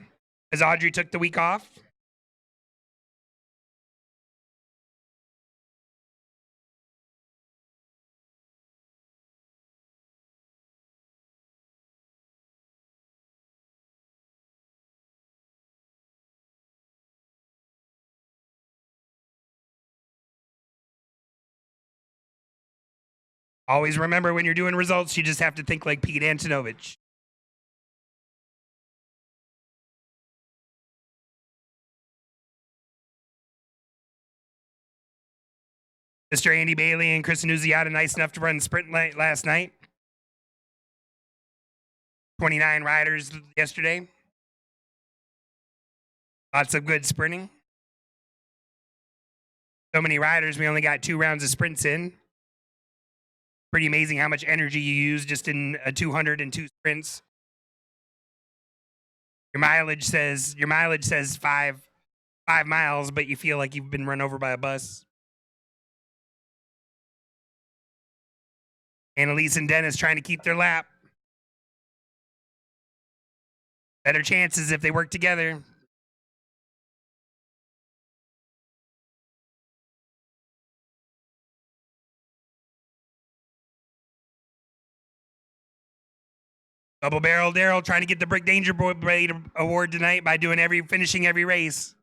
Speaker 1: as Audrey took the week off. Always remember when you're doing results, you just have to think like Pete Antonovich. Mr. Andy Bailey and Chris Annunziata nice enough to run sprint last night. 29 riders yesterday. Lots of good sprinting. So many riders, we only got 2 rounds of sprints in. Pretty amazing how much energy you use just in a 202 sprints. Your mileage says 5 miles, but you feel like you've been run over by a bus. Annalise and Dennis trying to keep their lap. Better chances if they work together. Double Barrel Daryl trying to get the Brick Danger Blade award tonight by finishing every race.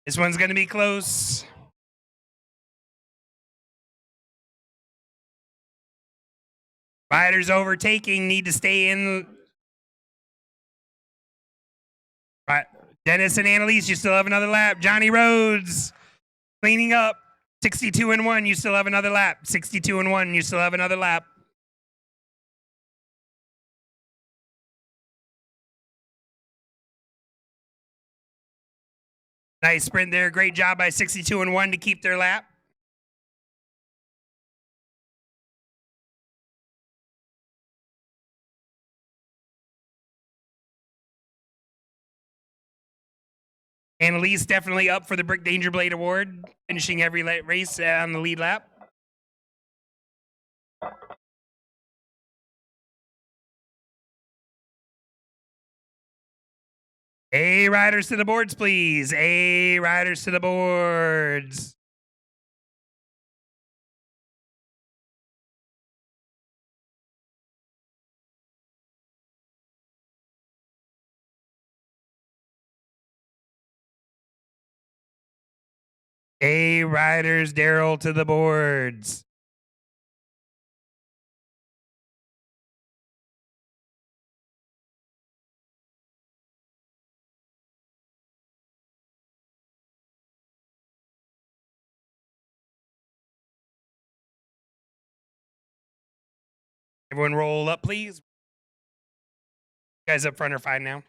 Speaker 1: This one's going to be close. Riders overtaking need to stay in Right. Dennis and Annalise, you still have another lap. Johnny Rhodes cleaning up. 62 and 1, you still have another lap. 62 and 1, you still have another lap. Nice sprint there. Great job by 62 and 1 to keep their lap. Annalise definitely up for the Brick Danger Blade Award, finishing every race on the lead lap. A riders to the boards, please. A riders to the boards. A riders, Daryl to the boards. Everyone roll up, please. You guys up front are fine now.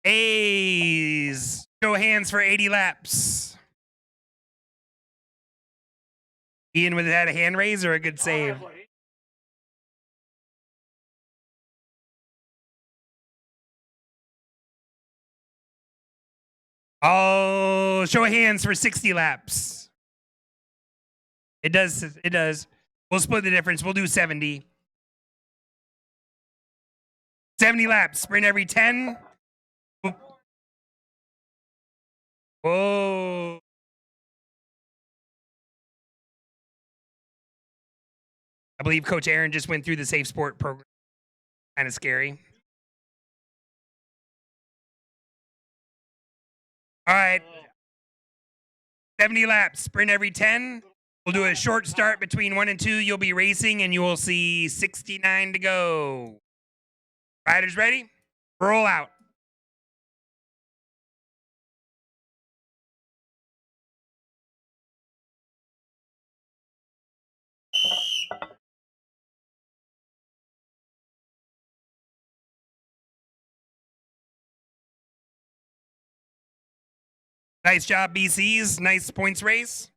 Speaker 1: A's. Show hands for 80 laps. Ian, was that a hand raise or a good save? Oh, show of hands for 60 laps. It does. It does. We'll split the difference. We'll do 70. 70 laps. Sprint every 10. Whoa. I believe Coach Aaron just went through the Safe Sport program. Kind of scary. All right. 70 laps. Sprint every 10. We'll do a short start between 1 and 2. You'll be racing, and you will see 69 to go. Riders ready? Roll out. Nice job, BCs. Nice points race.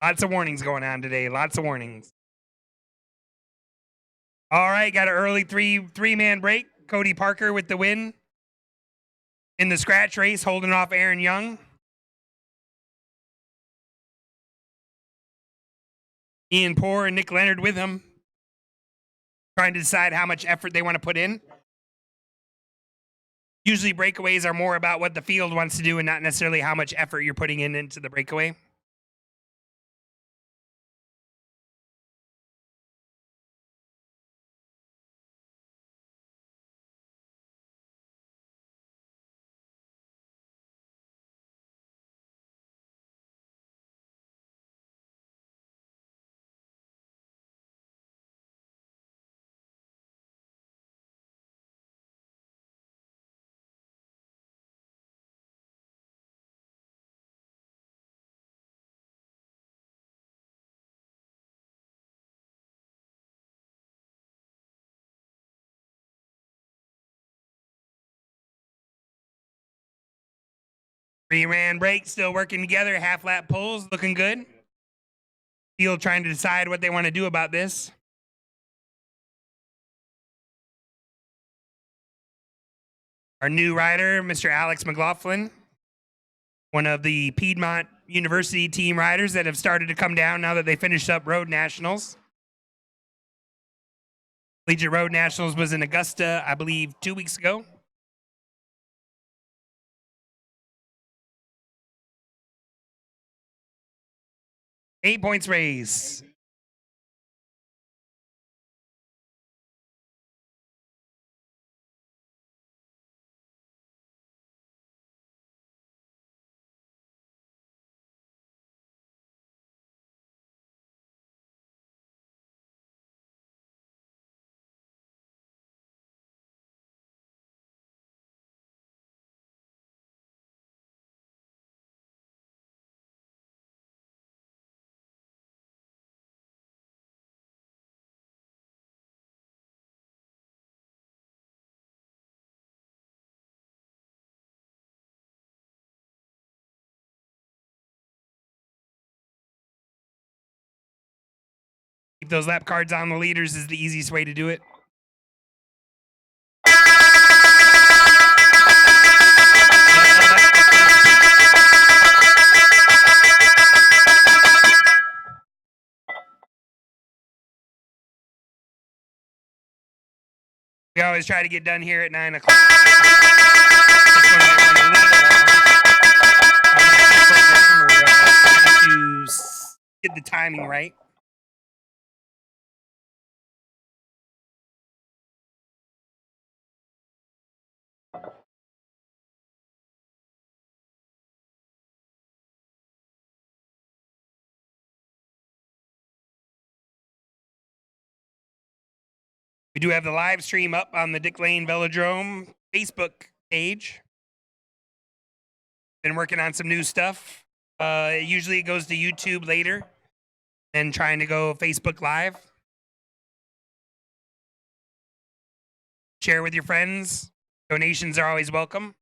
Speaker 1: Lots of warnings going on today. Lots of warnings. All right, got an early three-man break. Cody Parker with the win in the scratch race, holding off Aaron Young. Ian Poor and Nick Leonard with him, trying to decide how much effort they want to put in. Usually breakaways are more about what the field wants to do and not necessarily how much effort you're putting into the breakaway. Pre-ran break, still working together. Half lap pulls, looking good. Field trying to decide what they want to do about this. Our new rider, Mr. Alex McLaughlin, one of the Piedmont University team riders that have started to come down now that they finished up Road Nationals. Collegiate Road Nationals was in Augusta, I believe, 2 weeks ago. Eight points race. Keep those lap cards on the leaders is the easiest way to do it. We always try to get done here at 9 o'clock. This one might run a little long. I'm to get the timing right. We do have the live stream up on the Dick Lane Velodrome Facebook page. Been working on some new stuff. Usually it goes to YouTube later, and trying to go Facebook Live. Share with your friends. Donations are always welcome.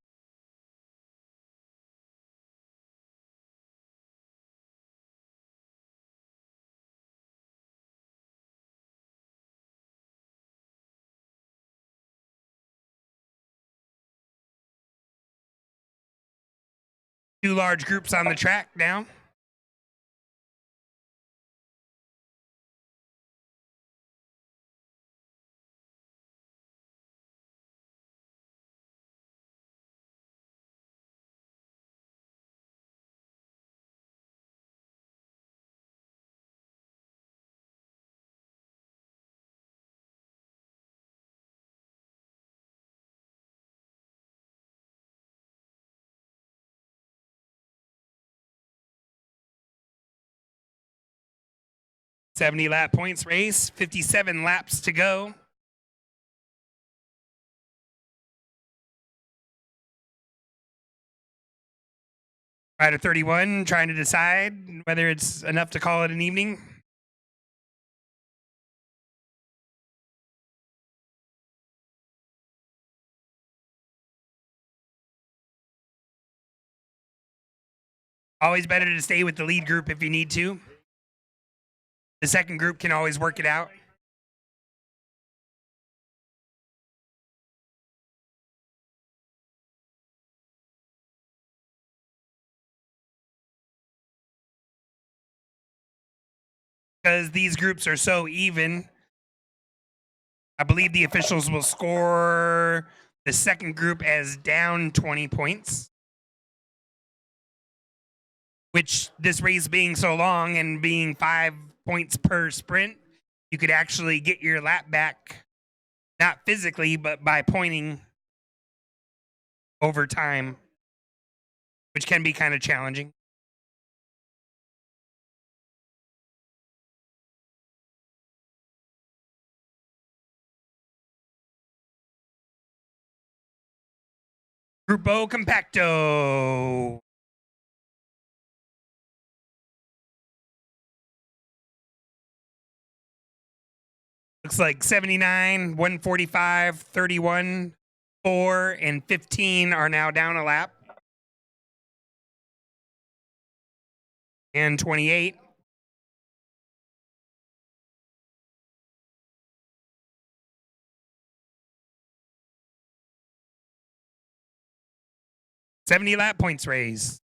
Speaker 1: Two large groups on the track now. .70 lap points race, 57 laps to go. Rider 31 trying to decide whether it's enough to call it an evening. Always better to stay with the lead group if you need to. The second group can always work it out. Because these groups are so even, I believe the officials will score the second group as down 20 points. Which, this race being so long and being 5 points per sprint, you could actually get your lap back, not physically, but by pointing over time, which can be kind of challenging. Grupo Compacto. Looks like 79, 145, 31, 4, and 15 are now down a lap. and 28. $70 lap points raised.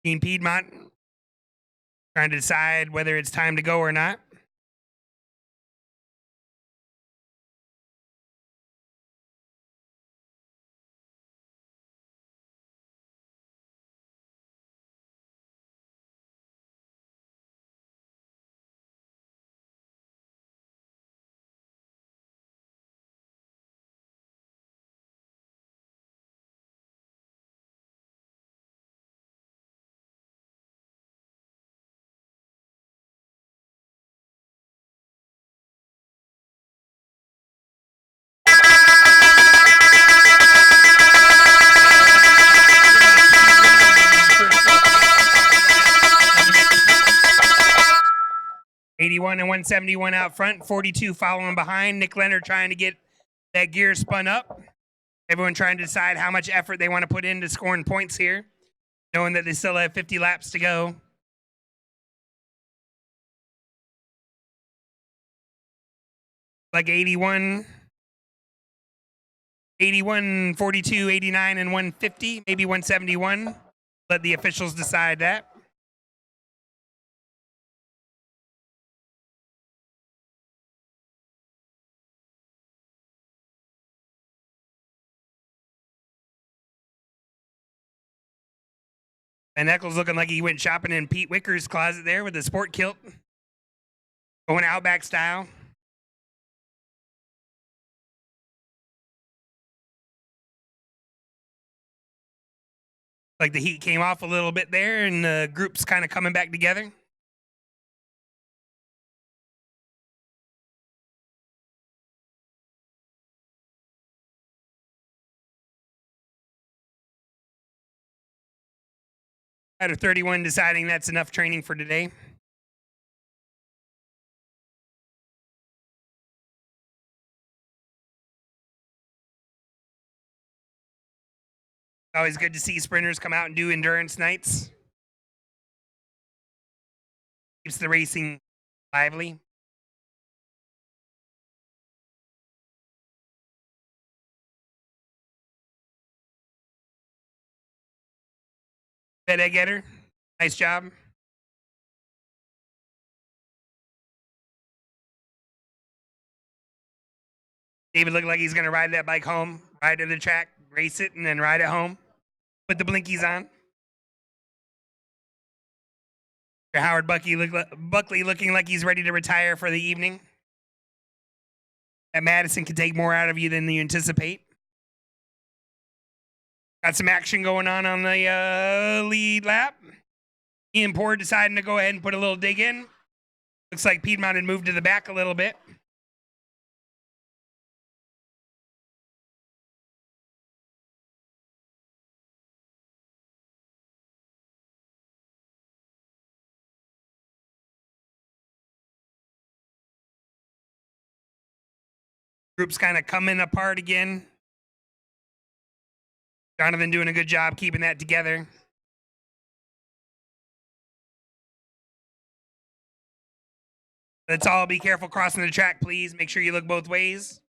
Speaker 1: Team Piedmont trying to decide whether it's time to go or not. $81 and 171 out front, 42 following behind. Nick Leonard trying to get that gear spun up. Everyone trying to decide how much effort they want to put into scoring points here, knowing that they still have 50 laps to go. Like 81, 42, 89, and 150, maybe 171. Let the officials decide that. And Eccles looking like he went shopping in Pete Wicker's closet there with the sport kilt. Going Outback style. Like the heat came off a little bit there and the group's kind of coming back together. Out of 31 deciding that's enough training for today. Always good to see sprinters come out and do endurance nights. Keeps the racing lively. Egg getter, nice job. David looked like he's going to ride that bike home, ride to the track, race it, and then ride it home. Put the blinkies on. Howard Buckley looking like he's ready to retire for the evening. That Madison can take more out of you than you anticipate. Got some action going on the lead lap. Ian Poor deciding to go ahead and put a little dig in. Looks like Piedmont had moved to the back a little bit. Group's kind of coming apart again. Jonathan doing a good job keeping that together. Let's all be careful crossing the track, please. Make sure you look both ways.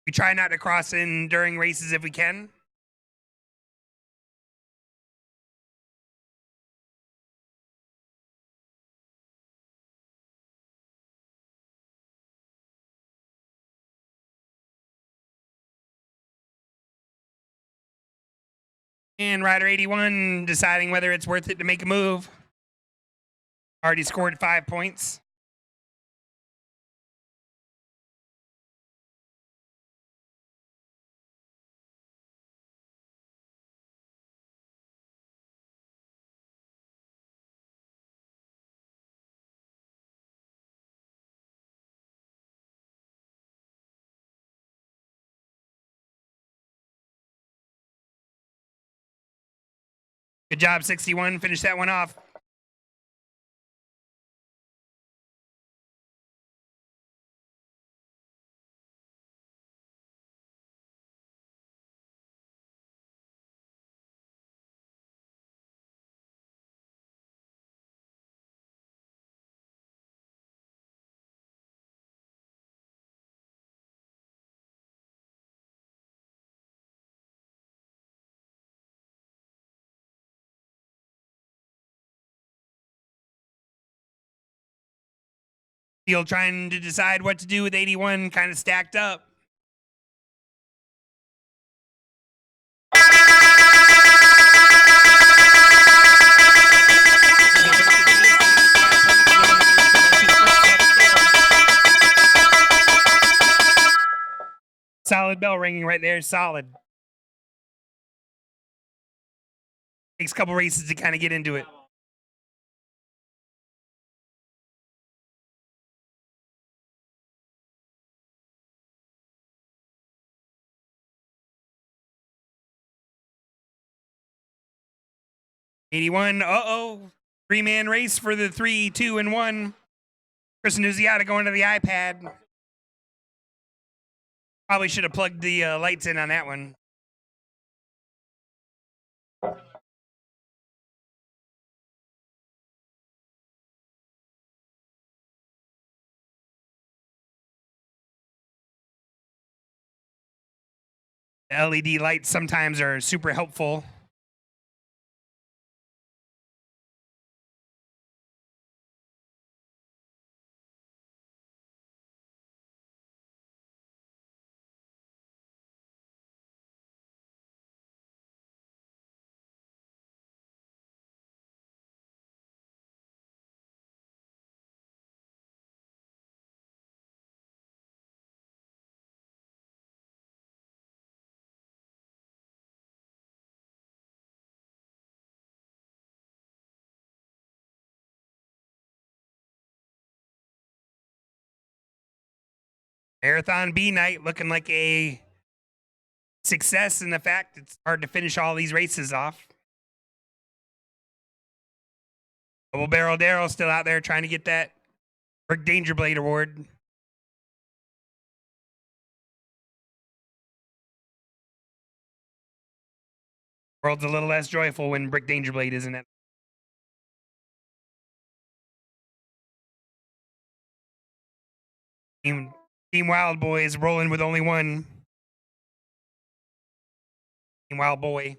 Speaker 1: We try not to cross in during races if we can. And Rider 81 deciding whether it's worth it to make a move. Already scored 5 points. Good job, 61. Finish that one off. Field trying to decide what to do with 81, kind of stacked up. Solid bell ringing right there. Solid. Takes a couple races to kind of get into it. '81. Uh-oh. 3-man race for the 3, 2, and 1. Chris Nunziata going to the iPad. Probably should have plugged the lights in on that one. The LED lights sometimes are super helpful. Marathon B night looking like a success in the fact it's hard to finish all these races off. Double Barrel Daryl still out there trying to get that Brick Danger Blade award. World's a little less joyful when Brick Danger Blade isn't it? Team Wild Boys rolling with only one. Team Wild Boy.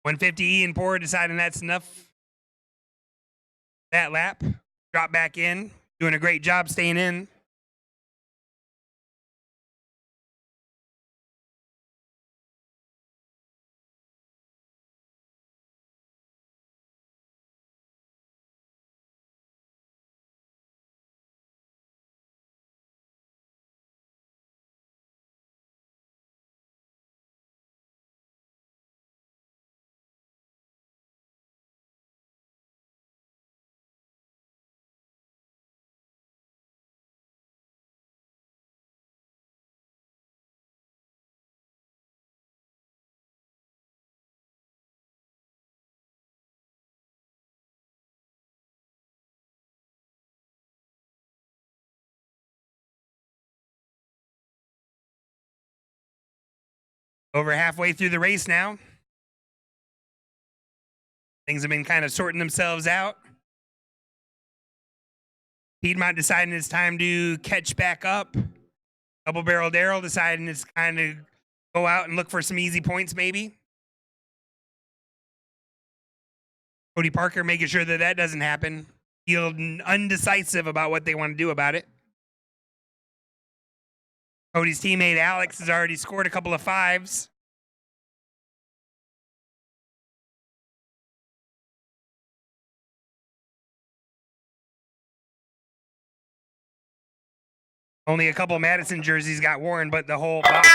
Speaker 1: .150 and Poor deciding that's enough. That lap. Drop back in. Doing a great job staying in. Over halfway through the race now. Things have been kind of sorting themselves out. Piedmont deciding it's time to catch back up. Double Barrel Daryl deciding it's kind of go out and look for some easy points maybe. Cody Parker making sure that that doesn't happen. Feel undecisive about what they want to do about it. Cody's teammate Alex has already scored a couple of 5s. Only a couple Madison jerseys got worn, but the whole box.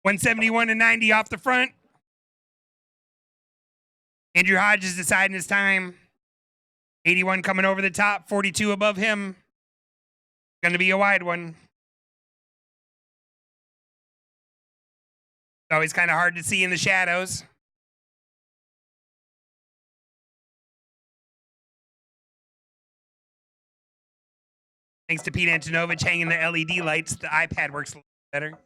Speaker 1: .171 and 90 off the front. Andrew Hodges deciding his time. 81 coming over the top, 42 above him. Going to be a wide one. Always kind of hard to see in the shadows. Thanks to Pete Antonovich hanging the LED lights, the iPad works a little better.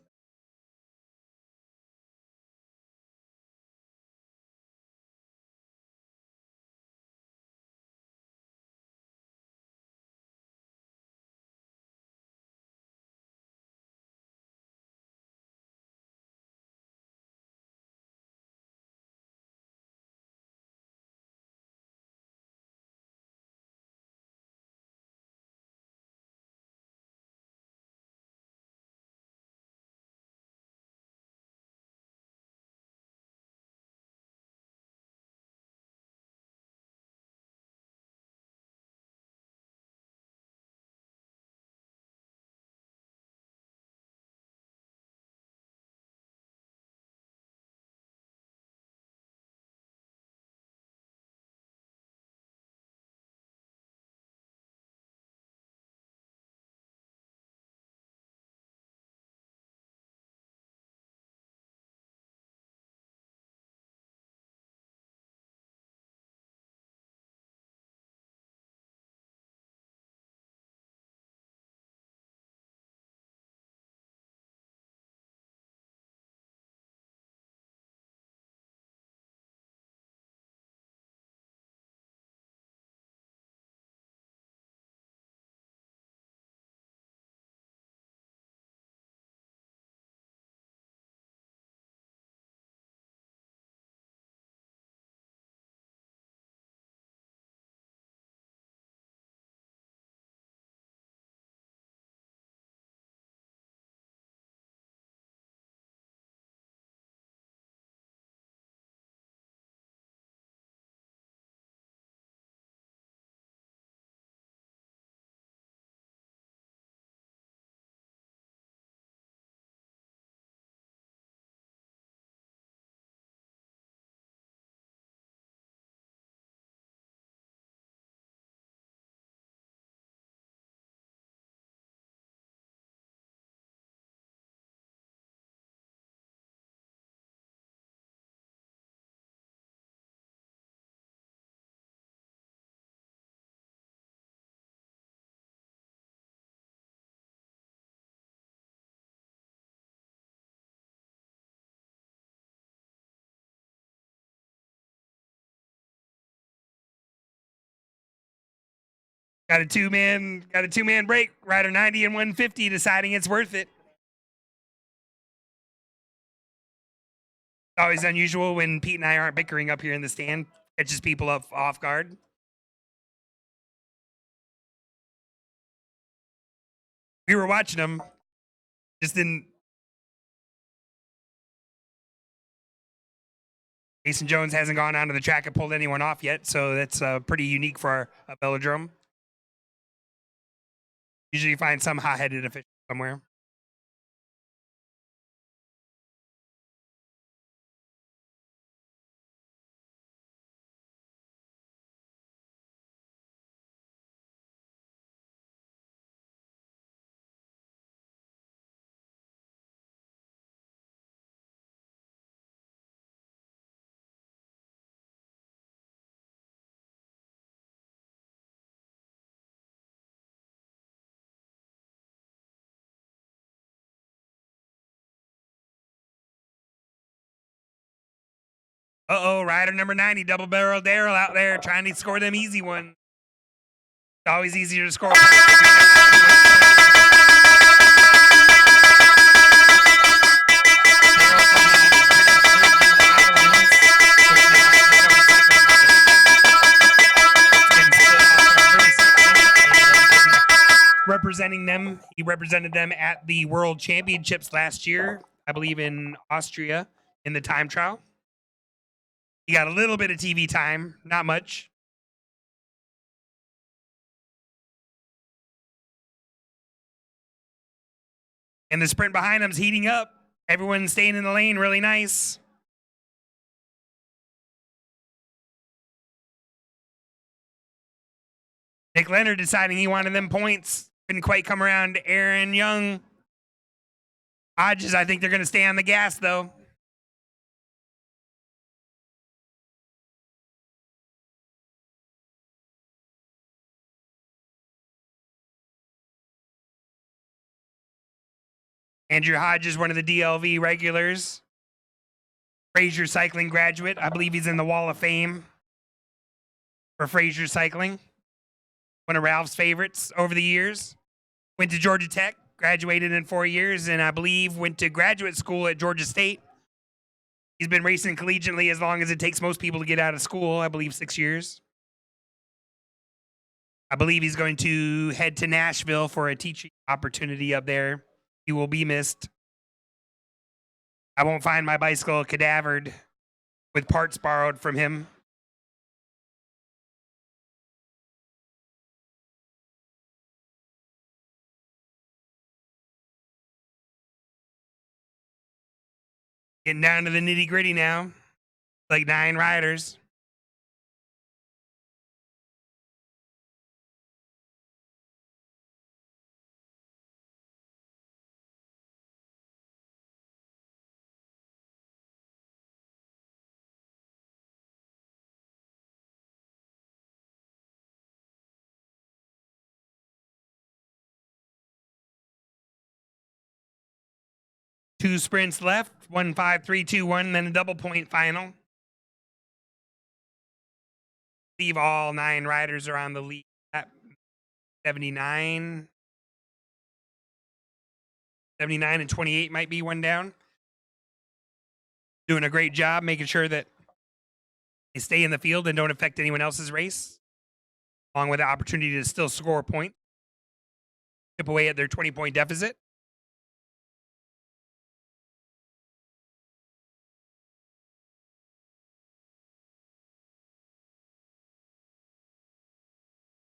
Speaker 1: Got a two-man break. Rider 90 and 150 deciding it's worth it. Always unusual when Pete and I aren't bickering up here in the stand. Catches people up off guard. We were watching them. Just didn't. Jason Jones hasn't gone onto the track and pulled anyone off yet, so that's pretty unique for a velodrome. Usually you find some hot-headed official somewhere. Uh-oh, rider number 90, double barrel Daryl out there trying to score them easy ones. It's always easier to score. Representing them, he represented them at the World Championships last year, I believe in Austria, in the time trial. He got a little bit of TV time, not much. And the sprint behind him's heating up. Everyone's staying in the lane really nice. Nick Leonard deciding he wanted them points. Couldn't quite come around to Aaron Young. Hodges, I think they're going to stay on the gas, though. Andrew Hodges, one of the DLV regulars. Fraser Cycling graduate. I believe he's in the Wall of Fame for Fraser Cycling. One of Ralph's favorites over the years. Went to Georgia Tech, graduated in 4 years, and I believe went to graduate school at Georgia State. He's been racing collegiately as long as it takes most people to get out of school, I believe 6 years. I believe he's going to head to Nashville for a teaching opportunity up there. He will be missed. I won't find my bicycle cadavered with parts borrowed from him. Getting down to the nitty gritty now. Like 9 riders. Two sprints left, 1, 5, 3, 2, 1, then a double point final. I believe all 9 riders are on the lead at 79. 79 and 28 might be one down. Doing a great job making sure that they stay in the field and don't affect anyone else's race, along with the opportunity to still score points, chip away at their 20-point deficit.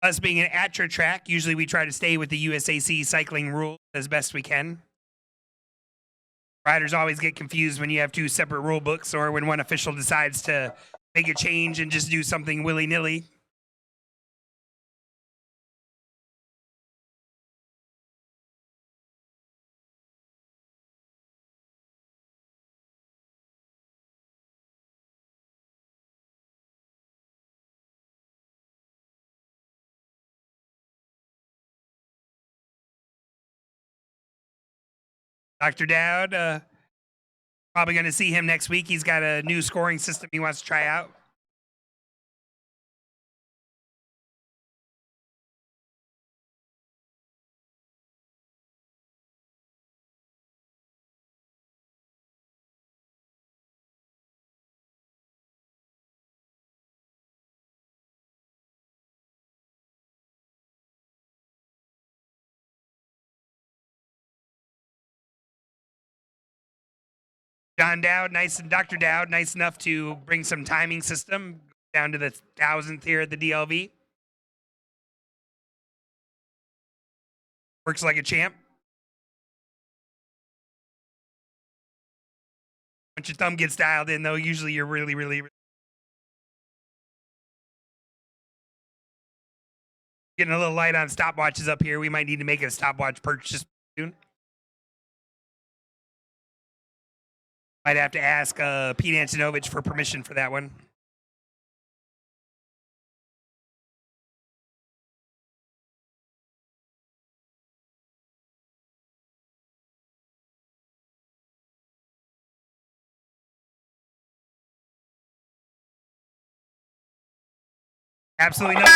Speaker 1: Us being an ATRA track, usually we try to stay with the USAC cycling rules as best we can. Riders always get confused when you have 2 separate rule books or when one official decides to make a change and just do something willy-nilly. Dr. Dowd, probably going to see him next week. He's got a new scoring system he wants to try out. John Dowd, Dr. Dowd, nice enough to bring some timing system down to the 1,000th here at the DLV. Works like a champ. Once your thumb gets dialed in, though, usually you're really getting a little light on stopwatches up here. We might need to make a stopwatch purchase soon. Might have to ask Pete Antonovich for permission for that one. Absolutely no.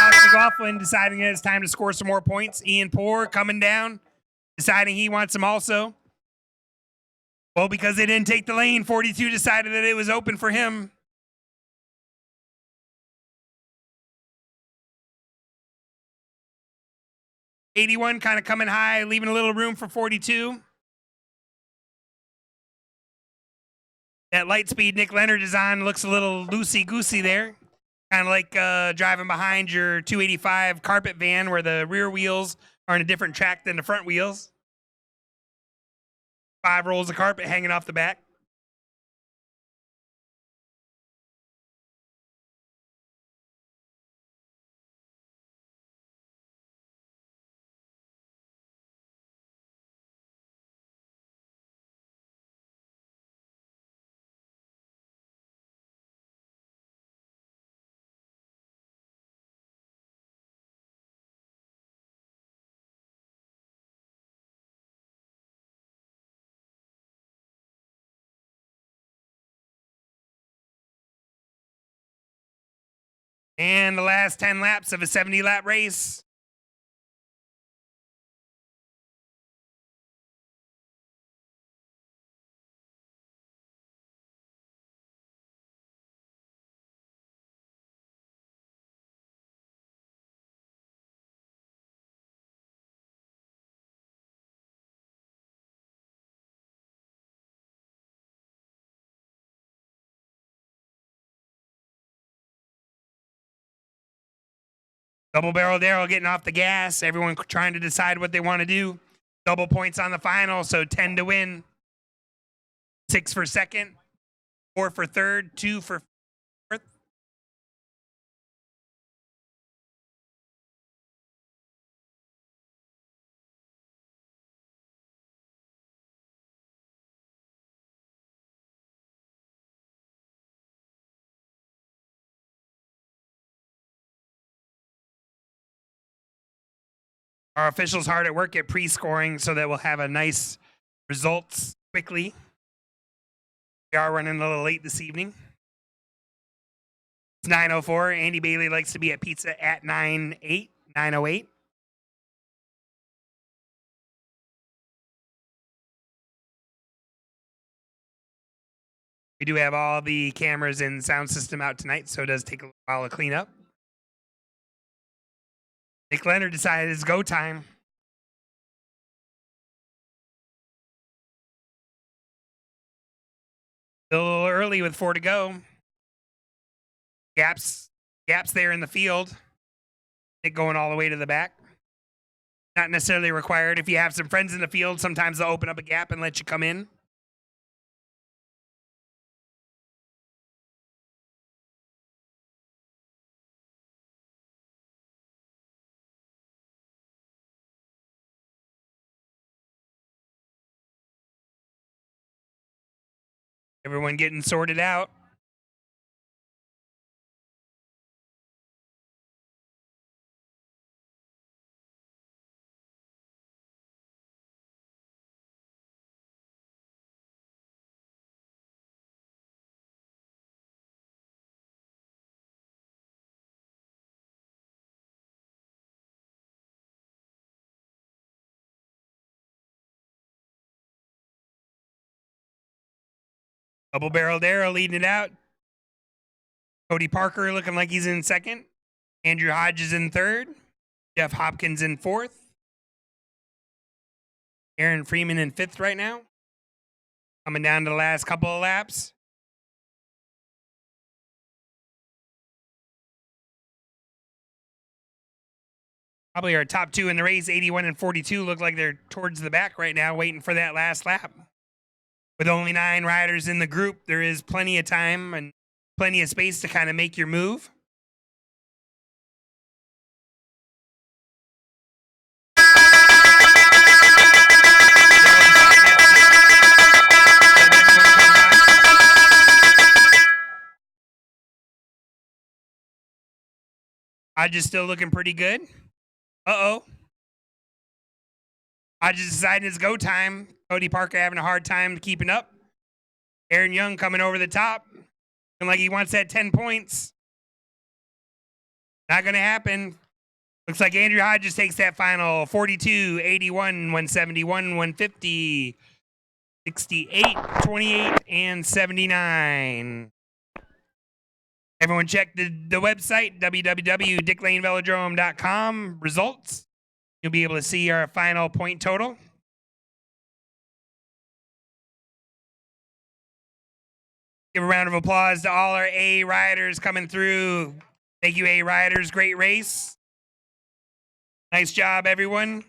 Speaker 1: Alex McLaughlin deciding that it's time to score some more points. Ian Poor coming down, deciding he wants them also. Well, because they didn't take the lane, 42 decided that it was open for him. '81 kind of coming high, leaving a little room for 42. That light speed Nick Leonard is on looks a little loosey-goosey there. Kind of like driving behind your 285 carpet van where the rear wheels are on a different track than the front wheels. 5 rolls of carpet hanging off the back. And the last 10 laps of a 70-lap race. Double Barrel Daryl getting off the gas. Everyone trying to decide what they want to do. Double points on the final, so 10 to win. 6 for second, 4 for third, 2 for fourth. Our officials hard at work at pre-scoring so that we'll have a nice results quickly. We are running a little late this evening. It's 9:04. Andy Bailey likes to be at pizza at 9:08. We do have all the cameras and sound system out tonight, so it does take a while to clean up. Nick Leonard decided it's go time. Still a little early with 4 to go. Gaps there in the field. Nick going all the way to the back. Not necessarily required. If you have some friends in the field, sometimes they'll open up a gap and let you come in. Everyone getting sorted out. Double Barrel Daryl leading it out. Cody Parker looking like he's in second. Andrew Hodges in third. Jeff Hopkins in fourth. Aaron Freeman in fifth right now. Coming down to the last couple of laps. Probably our top two in the race, 81 and 42, look like they're towards the back right now, waiting for that last lap. With only 9 riders in the group, there is plenty of time and plenty of space to kind of make your move. Hodges still looking pretty good. Uh-oh. Hodges deciding it's go time. Cody Parker having a hard time keeping up. Aaron Young coming over the top. Looking like he wants that 10 points. Not going to happen. Looks like Andrew Hodges takes that final 42, 81, 171, 150, 68, 28, and 79. Everyone check the website, www.dicklanevelodrome.com. Results. You'll be able to see our final point total. Give a round of applause to all our A riders coming through. Thank you, A riders. Great race. Nice job, everyone.